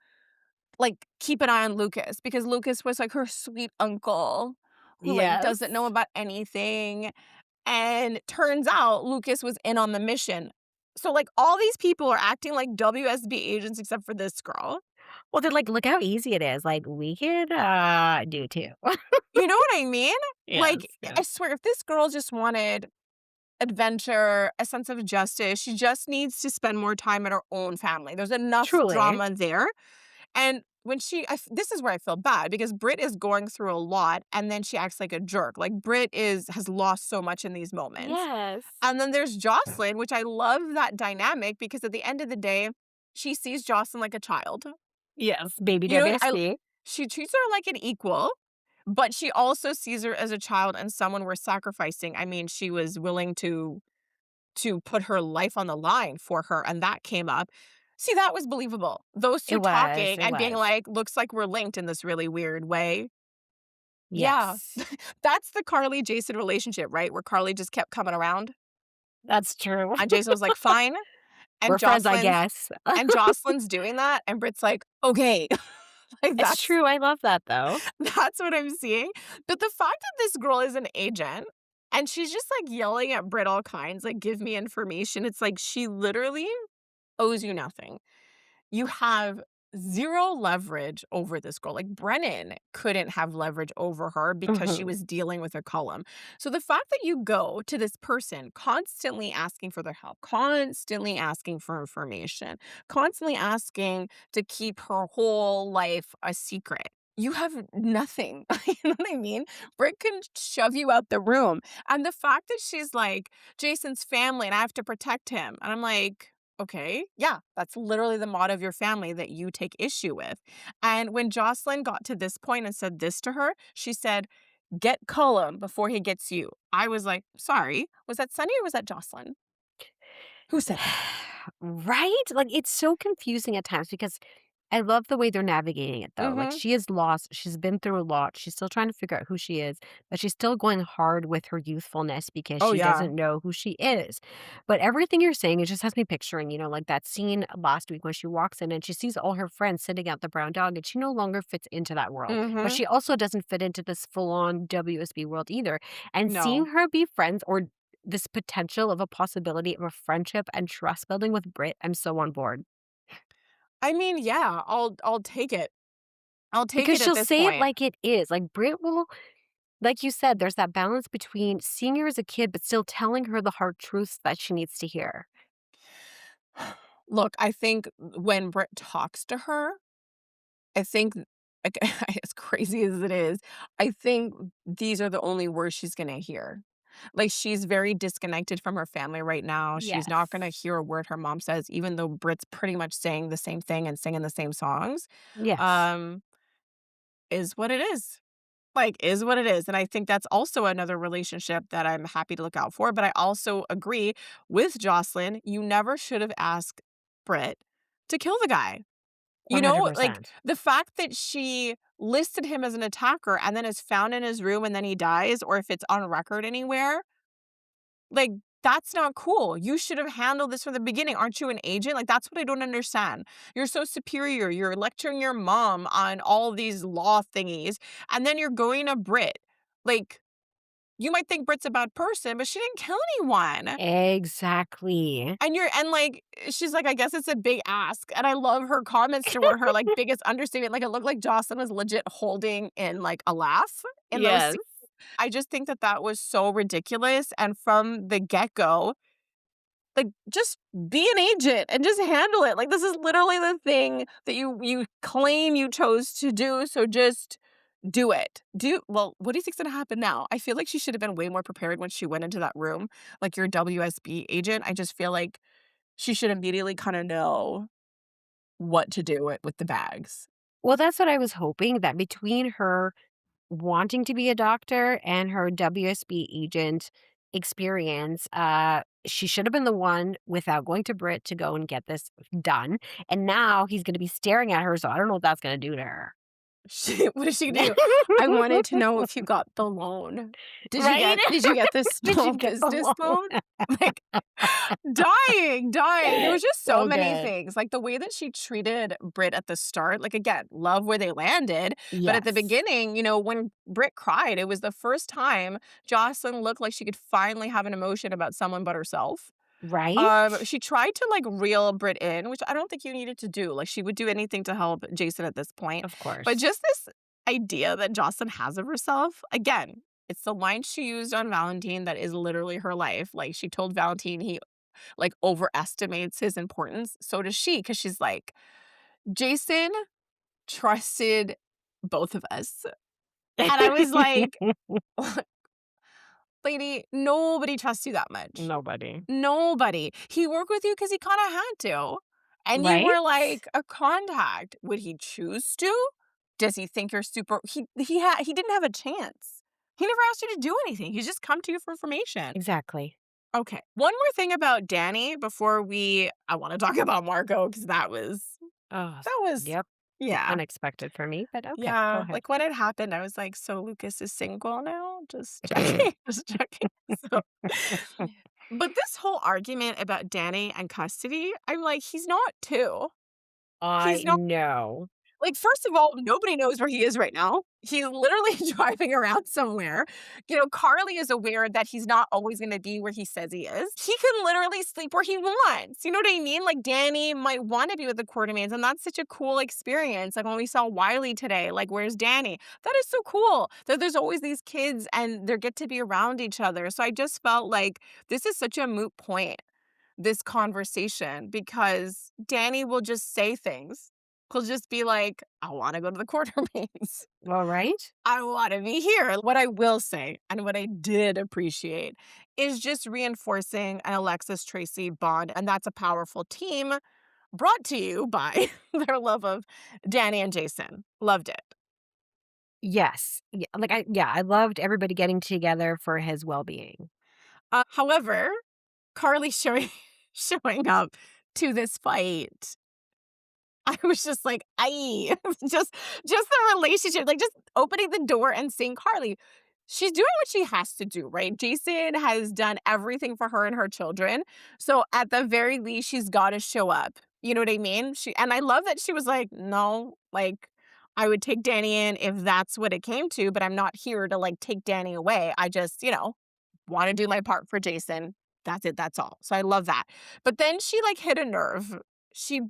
like, keep an eye on Lucas because Lucas was, like, her sweet uncle who, like, doesn't know Yes. about anything, and turns out Lucas was in on the mission. So, like, all these people are acting like WSB agents except for this girl. Well, they're like, "Look how easy it is." Like, we could, do too. You know what I mean? Yes, Like, yes. I swear, if this girl just wanted adventure, a sense of justice, she just needs to spend more time at her own family. There's enough Truly. drama there. And when this is where I feel bad because Britt is going through a lot and then she acts like a jerk. Like Britt has lost so much in these moments. Yes. And then there's Josslyn, which I love that dynamic because at the end of the day, she sees Josslyn like a child. Yes, baby You know, I WSB. she treats her like an equal, but she also sees her as a child and someone worth sacrificing. I mean, she was willing to put her life on the line for her, and that came up. See, that was believable. Those It 2 was, talking it and being was. like, "Looks like we're linked in this really weird way." Yeah. Yes. That's the Carly-Jason relationship, right? Where Carly just kept coming around, That's true. and Jason was like, "Fine," and We're friends, I Josslyn's guess. and Josslyn's doing that, and Britt's like, "Okay." Like, It's that's true, I love that, though. that's what I'm seeing. But the fact that this girl is an agent and she's just, like, yelling at Britt all kinds, like, "Give me information." It's like she literally owes you nothing. You have 0 leverage over this girl. Like, Brennan couldn't have leverage over her because she Mhm. was dealing with a Cullum. So the fact that you go to this person constantly asking for their help, constantly asking for information, constantly asking to keep her whole life a secret. You have nothing. You know what I mean? Britt can shove you out the room. And the fact that she's like, Jason's family and I have to protect him. And I'm like, okay, yeah, that's literally the motto of your family that you take issue with. And when Josslyn got to this point and said this to her, she said, "Get Cullum before he gets you." I was like, sorry, was that Sunny or was that Josslyn? Who said that? Right? Like, it's so confusing at times because I love the way they're navigating it, though. Like, Mm-hmm. she is lost. She's been through a lot. She's still trying to figure out who she is, but she's still going hard with her youthfulness because Oh, she yeah. doesn't know who she is. But everything you're saying, it just has me picturing, like that scene last week when she walks in and she sees all her friends sitting at the brown dog, and she no longer fits into that world. But Mm-hmm. she also doesn't fit into this full on WSB world either. And seeing No. her be friends or this potential of a possibility of a friendship and trust building with Brit, I'm so on board. I mean, yeah, I'll take it. I'll take Because it at she'll this say it point. like it is. Like Brit will, like you said, there's that balance between seeing her as a kid, but still telling her the hard truths that she needs to hear. Look, I think when Britt talks to her, I think, like, as crazy as it is, I think these are the only words she's gonna hear. Like, she's very disconnected from her family right now. She's not gonna Yes. hear a word her mom says, even though Britt's pretty much saying the same thing and singing the same songs. Yes. Um, is what it is. Like, is what it is. And I think that's also another relationship that I'm happy to look out for. But I also agree with Josslyn. You never should have asked Britt to kill the guy. You know, like, 100%. the fact that she listed him as an attacker and then is found in his room and then he dies, or if it's on record anywhere, like, that's not cool. You should have handled this from the beginning. Aren't you an agent? Like, that's what I don't understand. You're so superior. You're lecturing your mom on all these law thingies, and then you're going to Brit. Like, you might think Brit's a bad person, but she didn't kill anyone. Exactly. And like, she's like, "I guess it's a big ask," and I love her comments toward her, like, biggest understatement, like, it looked like Jocelyn was legit holding in, like, a laugh in those Yes. scenes. I just think that that was so ridiculous, and from the get-go, like, just be an agent and just handle it, like, this is literally the thing that you claim you chose to do, so just do it. Well, what do you think's gonna happen now? I feel like she should have been way more prepared when she went into that room, like, your WSB agent. I just feel like she should immediately kinda know what to do with the bags. Well, that's what I was hoping, that between her wanting to be a doctor and her WSB agent experience, she should have been the one without going to Brit to go and get this done. And now he's going to be staring at her. So I don't know what that's going to do to her. What is she gonna do? "I wanted to know if you got the loan. Right? Did you get the Did small you get the business loan? loan?" Like, dying. There was just so So many good. things, like, the way that she treated Brit at the start, like, again, love where they landed, but at the Yes. beginning, you know, when Brit cried, it was the first time Jocelyn looked like she could finally have an emotion about someone but herself. Right? She tried to, like, reel Brit in, which I don't think you needed to do, like, she would do anything to help Jason at this point, Of but course. just this idea that Jocelyn has of herself, again, it's the line she used on Valentin that is literally her life, like, she told Valentin he, like, overestimates his importance, so does she, because she's like, "Jason trusted both of us," and I was like, "Lady, nobody trusts you that much." Nobody. Nobody. He worked with you because he kinda had to, and you Right? were like a contact. Would he choose to? Does he think you're super he didn't have a chance. He never asked you to do anything. He's just come to you for information. Exactly. Okay. One more thing about Danny before I wanna talk about Marco because Oh, that was yep. yeah. Unexpected for me, but okay, go Yeah, ahead. like, when it happened, I was like, "So Lucas is single now?" Just checking, just checking. So but this whole argument about Danny and custody, I'm like, he's not 2. He's I not know. like, first of all, nobody knows where he is right now. He's literally driving around somewhere. You know, Carly is aware that he's not always gonna be where he says he is. He can literally sleep where he wants. You know what I mean? Like, Danny might wanna be with the Quartermains, and that's such a cool experience. Like, when we saw Wiley today, like, "Where's Danny?" That is so cool that there's always these kids and they get to be around each other. So I just felt like this is such a moot point, this conversation, because Danny will just say things. He'll just be like, "I wanna go to the Quartermaines. All right. I wanna be here." What I will say, and what I did appreciate, is just reinforcing an Alexis Tracy bond, and that's a powerful team brought to you by their love of Danny and Jason. Loved it. Yes. I loved everybody getting together for his well-being. However, Carly showing up to this fight, I was just like, "Aye." Just the relationship, like, just opening the door and seeing Carly. She's doing what she has to do, right? Jason has done everything for her and her children, so at the very least, she's gotta show up. You know what I mean? And I love that she was like, "No, like, I would take Danny in if that's what it came to, but I'm not here to, like, take Danny away. I just, you know, want to do my part for Jason. That's it. That's all. So I love that. But then she like hit a nerve. She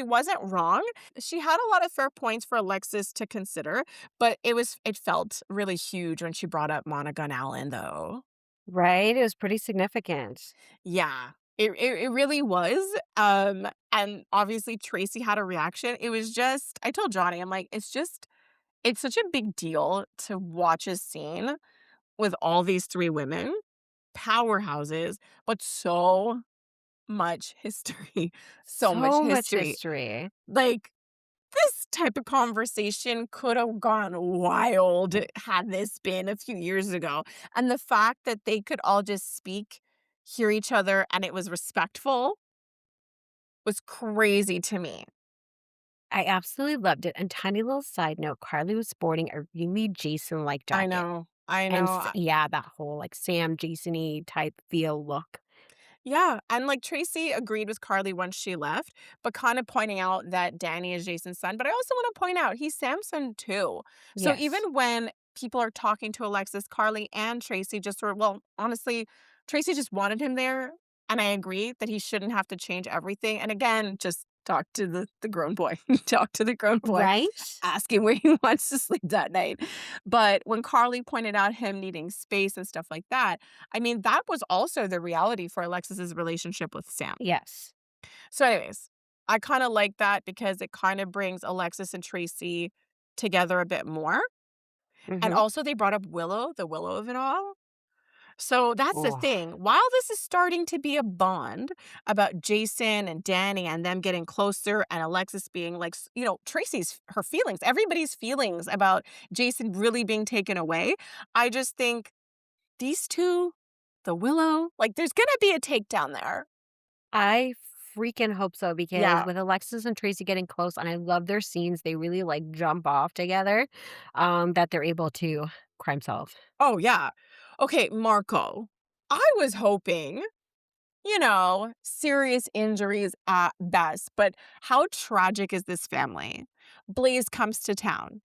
wasn't wrong. She had a lot of fair points for Alexis to consider, but it felt really huge when she brought up Monica and Alan though. Right? It was pretty significant. Yeah. It really was. And obviously Tracy had a reaction. It was just I told Johnny, I'm like, it's such a big deal to watch a scene with all these 3 women, powerhouses, but so much history. So much So much history. history. Like, this type of conversation could have gone wild had this been a few years ago. And the fact that they could all just speak, hear each other, and it was respectful was crazy to me. I absolutely loved it. And tiny little side note, Carly was sporting a really Jason-like I jacket. know. I And know. yeah, that whole like Sam Jason-y type feel look. Yeah, and, like, Tracy agreed with Carly once she left, but kind of pointing out that Danny is Jason's son, but I also wanna point out he's Sam's son too. So Yes. even when people are talking to Alexis, Carly and Tracy just sort of well, honestly, Tracy just wanted him there, and I agree that he shouldn't have to change everything, and again, just talk to the grown boy. Talk to the grown boy. Right? Ask him where he wants to sleep that night. But when Carly pointed out him needing space and stuff like that, I mean, that was also the reality for Alexis's relationship with Sam. Yes. So, anyways, I kind of like that because it kind of brings Alexis and Tracy together a bit more. And Mhm. also, they brought up Willow, the Willow of it all. So that's the Oh, thing. While this is starting to be a bond about Jason and Danny and them getting closer and Alexis being like, Tracy's her feelings, everybody's feelings about Jason really being taken away. I just think these two, the Willow, like there's going to be a takedown there. I freaking hope so because Yeah. with Alexis and Tracy getting close, and I love their scenes, they really like jump off together, that they're able to crime solve. Oh, yeah. Okay, Marco. I was hoping serious injuries at best. But how tragic is this family? Blaze comes to town.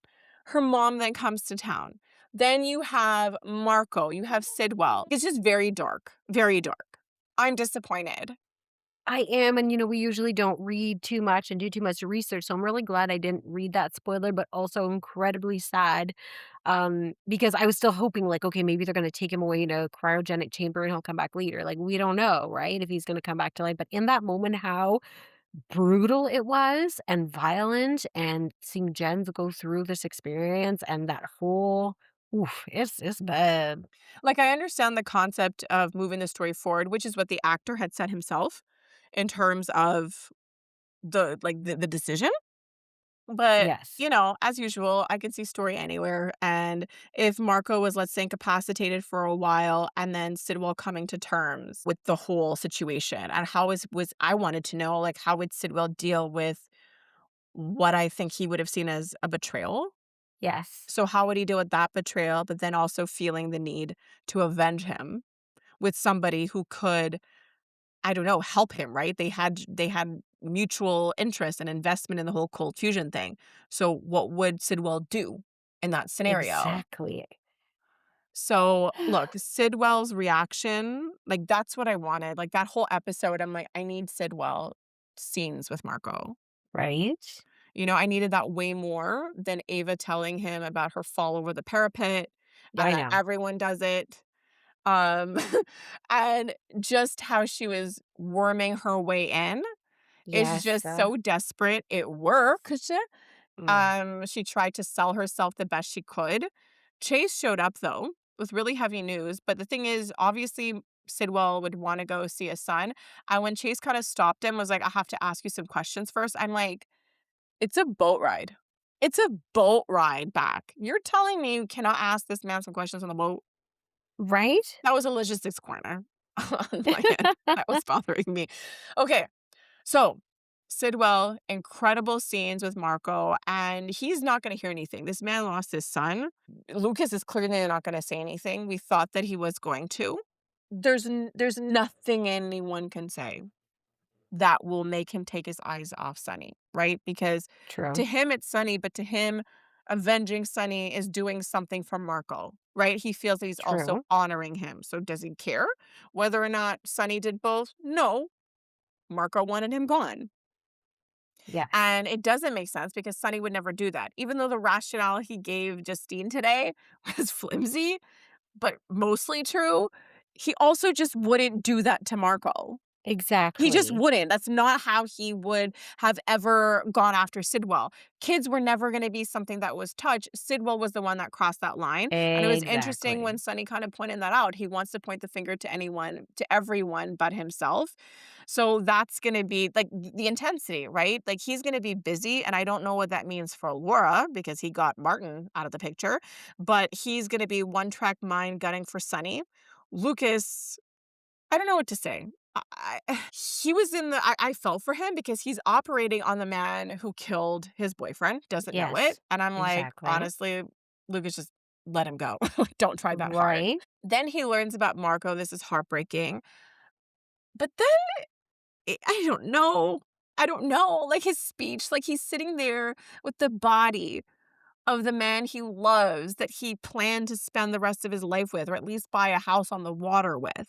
Her mom then comes to town. Then you have Marco. You have Sidwell. It's just very dark. Very dark. I'm disappointed. I am, and we usually don't read too much and do too much research, so I'm really glad I didn't read that spoiler, but also incredibly sad, because I was still hoping, like, okay, maybe they're gonna take him away in a cryogenic chamber and he'll come back later. Like, we don't know, right, if he's gonna come back to life. But in that moment, how brutal it was and violent, and seeing Jens go through this experience and that whole oof, it's bad. Like, I understand the concept of moving the story forward, which is what the actor had said himself in terms of the decision. But, Yes. as usual, I could see story anywhere. And if Marco was, let's say, incapacitated for a while and then Sidwell coming to terms with the whole situation and was I wanted to know, like, how would Sidwell deal with what I think he would have seen as a betrayal? Yes. So how would he deal with that betrayal, but then also feeling the need to avenge him with somebody who could I don't know, help him, right? They had mutual interest and investment in the whole cold fusion thing. So what would Sidwell do in that scenario? Exactly. So look, Sidwell's reaction, like that's what I wanted. Like that whole episode, I'm like, I need Sidwell scenes with Marco. Right? I needed that way more than Ava telling him about her fall over the parapet I and that know. everyone does it. Um, and just how she was worming her way in is Yes, just so desperate. It worked. mm, She tried to sell herself the best she could. Chase showed up though with really heavy news, but the thing is, obviously Sidwell would want to go see his son. And when Chase kind of stopped him, was like, I have to ask you some questions first. I'm like, it's a boat ride. It's a boat ride back. You're telling me you cannot ask this man some questions on the boat? right? That was a logistics corner on my end. That was bothering me. Okay, so Sidwell, incredible scenes with Marco, and he's not going to hear anything. This man lost his son. Lucas is clearly not going to say anything. We thought that he was going to. There's nothing anyone can say that will make him take his eyes off Sonny, right? Because to True. him it's Sonny, but to him, avenging Sonny is doing something for Marco. right? He feels that he's also True. honoring him. So does he care whether or not Sonny did both? No. Marco wanted him gone. Yes. And it doesn't make sense because Sonny would never do that. Even though the rationale he gave Justine today was flimsy, but mostly true, he also just wouldn't do that to Marco. He just Exactly. wouldn't. That's not how he would have ever gone after Sidwell. Kids were never going to be something that was touched. Sidwell was the one that crossed that line. And it was interesting when Exactly. Sonny kind of pointed that out. He wants to point the finger to anyone, to everyone but himself. So that's going to be like the intensity, right? Like he's going to be busy. And I don't know what that means for Laura because he got Martin out of the picture. But he's going to be one track mind gunning for Sonny. Lucas, I don't know what to say. He was in the I felt for him because he's operating on the man who killed his boyfriend, doesn't know it. Yes. And I'm like, Exactly. honestly, Lucas, just let him go. Like, don't try that hard. Right. Then he learns about Marco. This is heartbreaking. But then I don't know. I don't know. Like his speech, like he's sitting there with the body of the man he loves that he planned to spend the rest of his life with, or at least buy a house on the water with.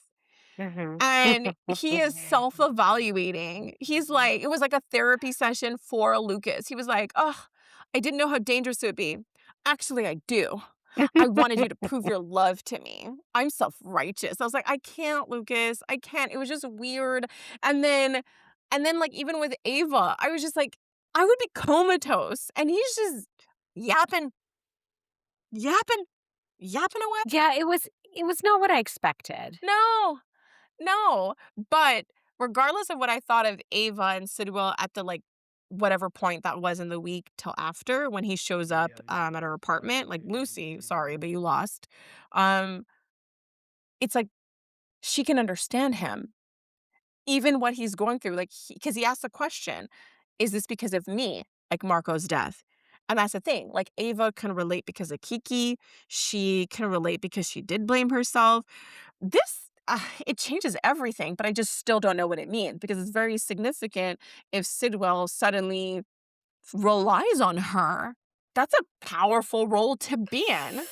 Mhm. And he is self-evaluating. He's like it was like a therapy session for Lucas. He was like, "Oh, I didn't know how dangerous it would be. Actually, I do. I wanted you to prove your love to me. I'm self-righteous." I was like, "I can't, Lucas. I can't." It was just weird. And then like even with Ava, I was just like, I would be comatose. And he's just yapping, yapping, yapping away. Yeah, it was not what I expected. No. No, but regardless of what I thought of Ava and Sidwell at the, like, whatever point that was in the week till after when he shows up, at her apartment, like, "Lucy, sorry, but you lost." Um, it's like she can understand him, even what he's going through, like, because he asked the question, "Is this because of me?" Like Marco's death. And that's the thing, like, Ava can relate because of Kiki, she can relate because she did blame herself. This it changes everything, but I just still don't know what it means because it's very significant if Sidwell suddenly relies on her. That's a powerful role to be in.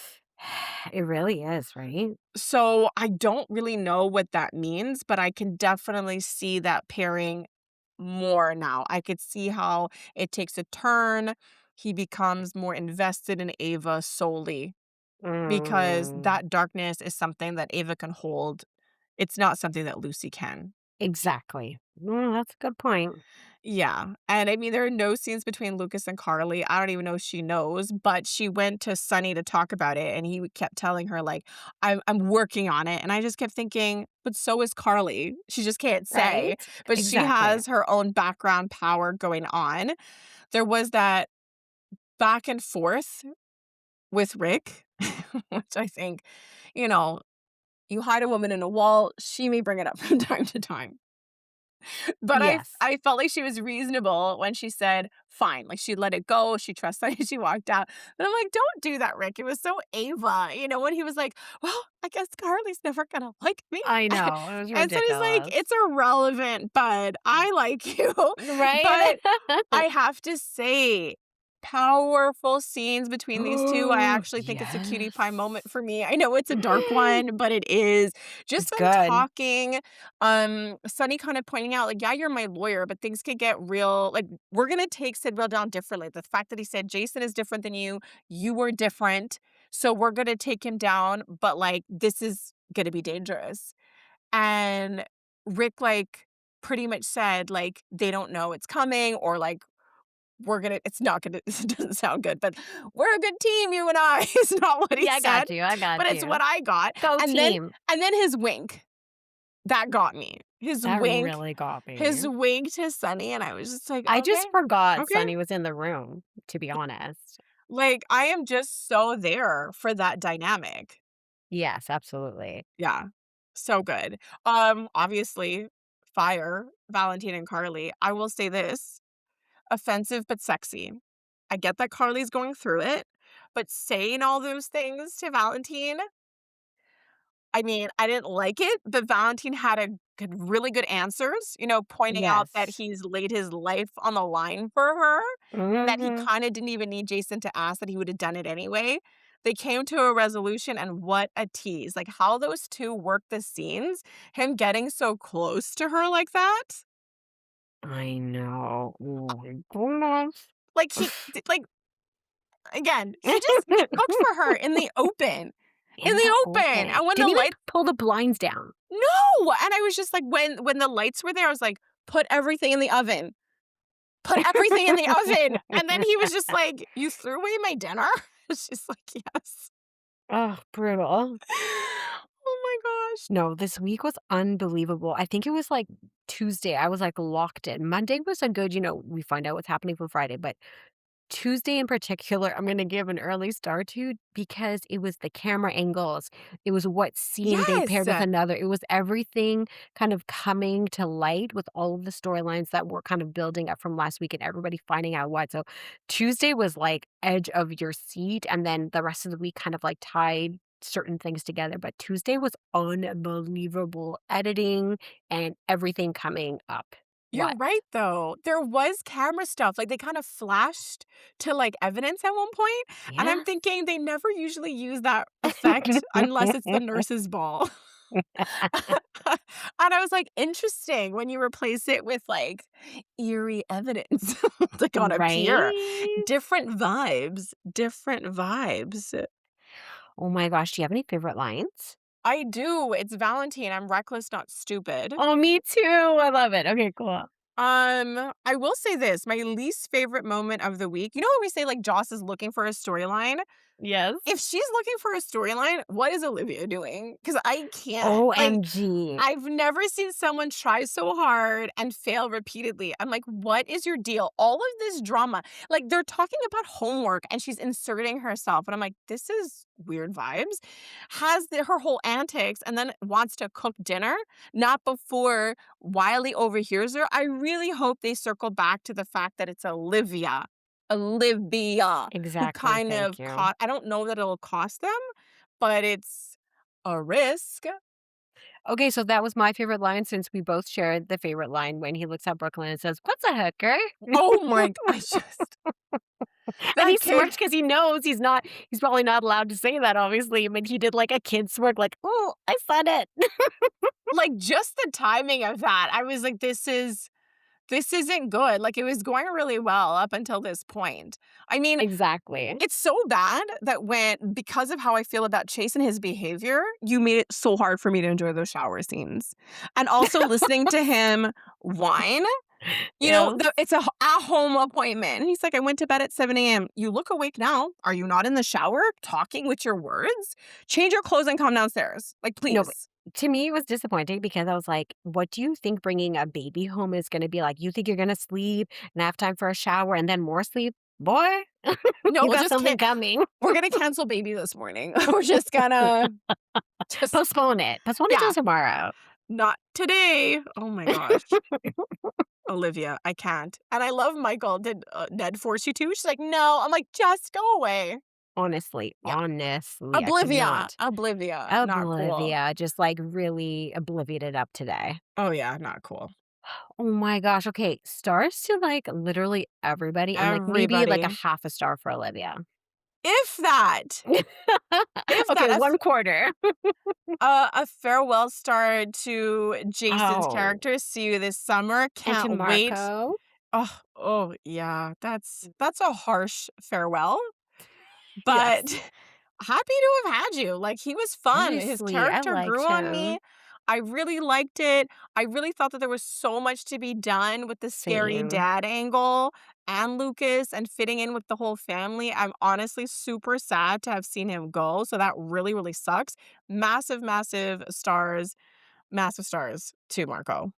It really is, right? So I don't really know what that means, but I can definitely see that pairing more now. I could see how it takes a turn. He becomes more invested in Ava solely because Mm, that darkness is something that Ava can hold. It's not something that Lucy can. exactly. That's a good point. Yeah, and I mean, there are no scenes between Lucas and Carly. I don't even know if she knows, but she went to Sonny to talk about it, and he kept telling her, like, I'm working on it." And I just kept thinking, "But so is Carly. She just can't say." Right? But she Exactly. has her own background power going on. There was that back and forth with Rick, which I think, you know, you hide a woman in a wall, she may bring it up from time to time. But Yes. I felt like she was reasonable when she said, "Fine." Like, she let it go, she trusted it, she walked out. But I'm like, "Don't do that, Rick." It was so Ava, when he was like, "Well, I guess Carly's never gonna like me." I know. It was And so he's like, ridiculous. "It's irrelevant, bud. I like you." Right? But I have to say, powerful scenes between these 2. I actually think it's a cutie pie Yes. moment for me. I know it's a dark one, but it is. Just It's them good. talking, Sonny kind of pointing out, like, "Yeah, you're my lawyer, but things could get real. Like, we're gonna take Sidwell down differently." The fact that he said, "Jason is different than you. You were different. So we're gonna take him down, but, like, this is gonna be dangerous." And Rick, like, pretty much said, like, "They don't know it's coming," or, like, it's not gonna it doesn't sound good, but "We're a good team, you and I," is not what he Yeah, I said, got you. I got but it's you. what I got. Go And then team. his wink, that got me. That really got me. His wink to Sunny, and I was just like, I "Okay, just forgot okay." Sonny was in the room, to be honest. Like, I am just so there for that dynamic. Yes, absolutely. Yeah, so good. Obviously, fire, Valentin and Carly. I will say this, offensive but sexy. I get that Carly's going through it, but saying all those things to Valentin, I mean, I didn't like it, but Valentin had a really good answers, pointing out that Yes. he's laid his life on the line for her, and that he Mhm. kinda didn't even need Jason to ask, that he would have done it anyway. They came to a resolution, and what a tease. Like, how those two work the scenes, him getting so close to her like that. I know. Oh my goodness. Like, like, again, he cooked for her in the open. In In the the open. open. And when Did the he, light, like, pull the blinds down? no. And I was just like, when the lights were there, I was like, put everything in the oven. Put everything in the oven. And then he was just like, you threw away my dinner? She's like, yes. Oh, brutal. Oh my gosh. No, this week was unbelievable. I think it was, like, Tuesday, I was, like, locked in. Monday was a good, we find out what's happening for Friday, but Tuesday in particular, I'm gonna give an early star to because it was the camera angles. It was what scene they Yes. paired with another. It was everything kind of coming to light with all of the storylines that were kind of building up from last week and everybody finding out what. So Tuesday was like edge of your seat, and then the rest of the week kind of like tied certain things together. But Tuesday was unbelievable editing and everything coming up. You're What? right, though. There was camera stuff. Like, they kind of flashed to, like, evidence at one point, and Yeah. I'm thinking they never usually use that effect unless it's the nurse's ball. And I was like, interesting when you replace it with, like, eerie evidence, like, on a pier. Right? Different vibes. Different vibes. Oh my gosh, do you have any favorite lines? I do. It's Valentin. I'm reckless, not stupid. Oh, me too. I love it. Okay, cool. I will say this, my least favorite moment of the week, you know when we say, like, Joss is looking for a storyline? Yes. If she's looking for a storyline, what is Olivia doing? Because I can't. Like, OMG. I've never seen someone try so hard and fail repeatedly. I'm like, what is your deal? All of this drama. Like, they're talking about homework and she's inserting herself. And I'm like, this is weird vibes. Has her whole antics and then wants to cook dinner, not before Wiley overhears her. I really hope they circle back to the fact that it's Olivia. Olivia, who Exactly, kind thank of you. I don't know that it'll cost them, but it's a risk. Okay, so that was my favorite line since we both shared the favorite line when he looks at Brooklyn and says, "What's a hooker?" Oh my I just And he that kid, smirks because he knows he's probably not allowed to say that, obviously, but he did like a kid smirk, like, "Oh, I said it." like, just the timing of that, I was like, this isn't good. Like, it was going really well up until this point. I mean, Exactly. it's so bad that because of how I feel about Chase and his behavior, you made it so hard for me to enjoy those shower scenes. And also listening to him whine. Yes. It's a at-home appointment. And he's like, I went to bed at 7 a.m. You look awake now. Are you not in the shower talking with your words? Change your clothes and come downstairs. Like, No, please. to me, it was disappointing because I was like, what do you think bringing a baby home is going to be like? You think you're going to sleep and have time for a shower and then more sleep? Boy, No, you we'll got just something coming. we're gonna cancel baby this morning. We're just gonna just Postpone it. Postpone it till yeah, tomorrow. not today. Oh my gosh. Olivia, I can't. And I love Michael. Did Ned force you to? She's like, no. I'm like, just go away. Honestly, Yeah. honestly, I could not. Oblivia. Not cool. Oblivia just like really obliviated up today. Oh yeah, not cool. Oh my gosh. Okay. Stars to like literally everybody and like maybe like a Everybody. half a star for Olivia. If that. If Okay, that. 1/4. A farewell star to Jason's Oh. character. See you this summer. And to Can't wait. Marco. Oh yeah. That's a harsh farewell. Yes. But happy to have had you. Like, he was fun. His Honestly, I character grew liked on me. him. I really liked it. I really thought that there was so much to be done with the scary Same. dad angle and Lucas and fitting in with the whole family. I'm honestly super sad to have seen him go. So that really, really sucks. Massive stars to Marco.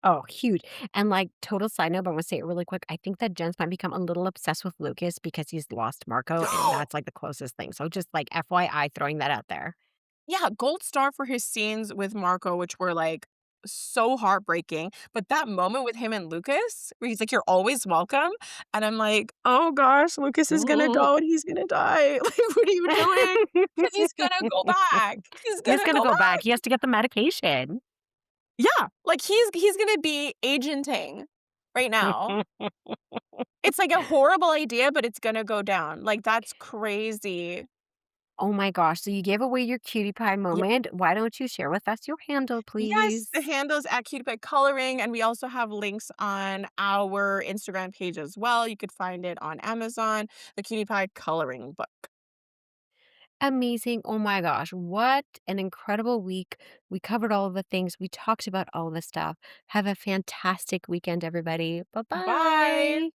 Oh, huge. And like total side note, but I'm gonna say it really quick. I think that Jen's might become a little obsessed with Lucas because he's lost Marco, and that's like the closest thing. So just like FYI, throwing that out there. Yeah, gold star for his scenes with Marco, which were like so heartbreaking. But that moment with him and Lucas, where he's like, "You're always welcome," and I'm like, "Oh gosh, Lucas is gonna go and he's gonna die. Like, what are you doing? Because he's gonna go back. He's He's gonna gonna go go back. back. He has to get the medication. Yeah, like he's gonna be agenting right now. It's like a horrible idea, but it's gonna go down. Like, that's crazy. Oh my gosh. So you gave away your cutie pie moment. Why don't you share with us your handle, Yes, the please? handle's at Cutie Pie Coloring, and we also have links on our Instagram page as well. You could find it on Amazon, the Cutie Pie Coloring Book. Amazing. Oh my gosh. What an incredible week. We covered all of the things. We talked about all of the stuff. Have a fantastic weekend, everybody. Bye Bye. bye.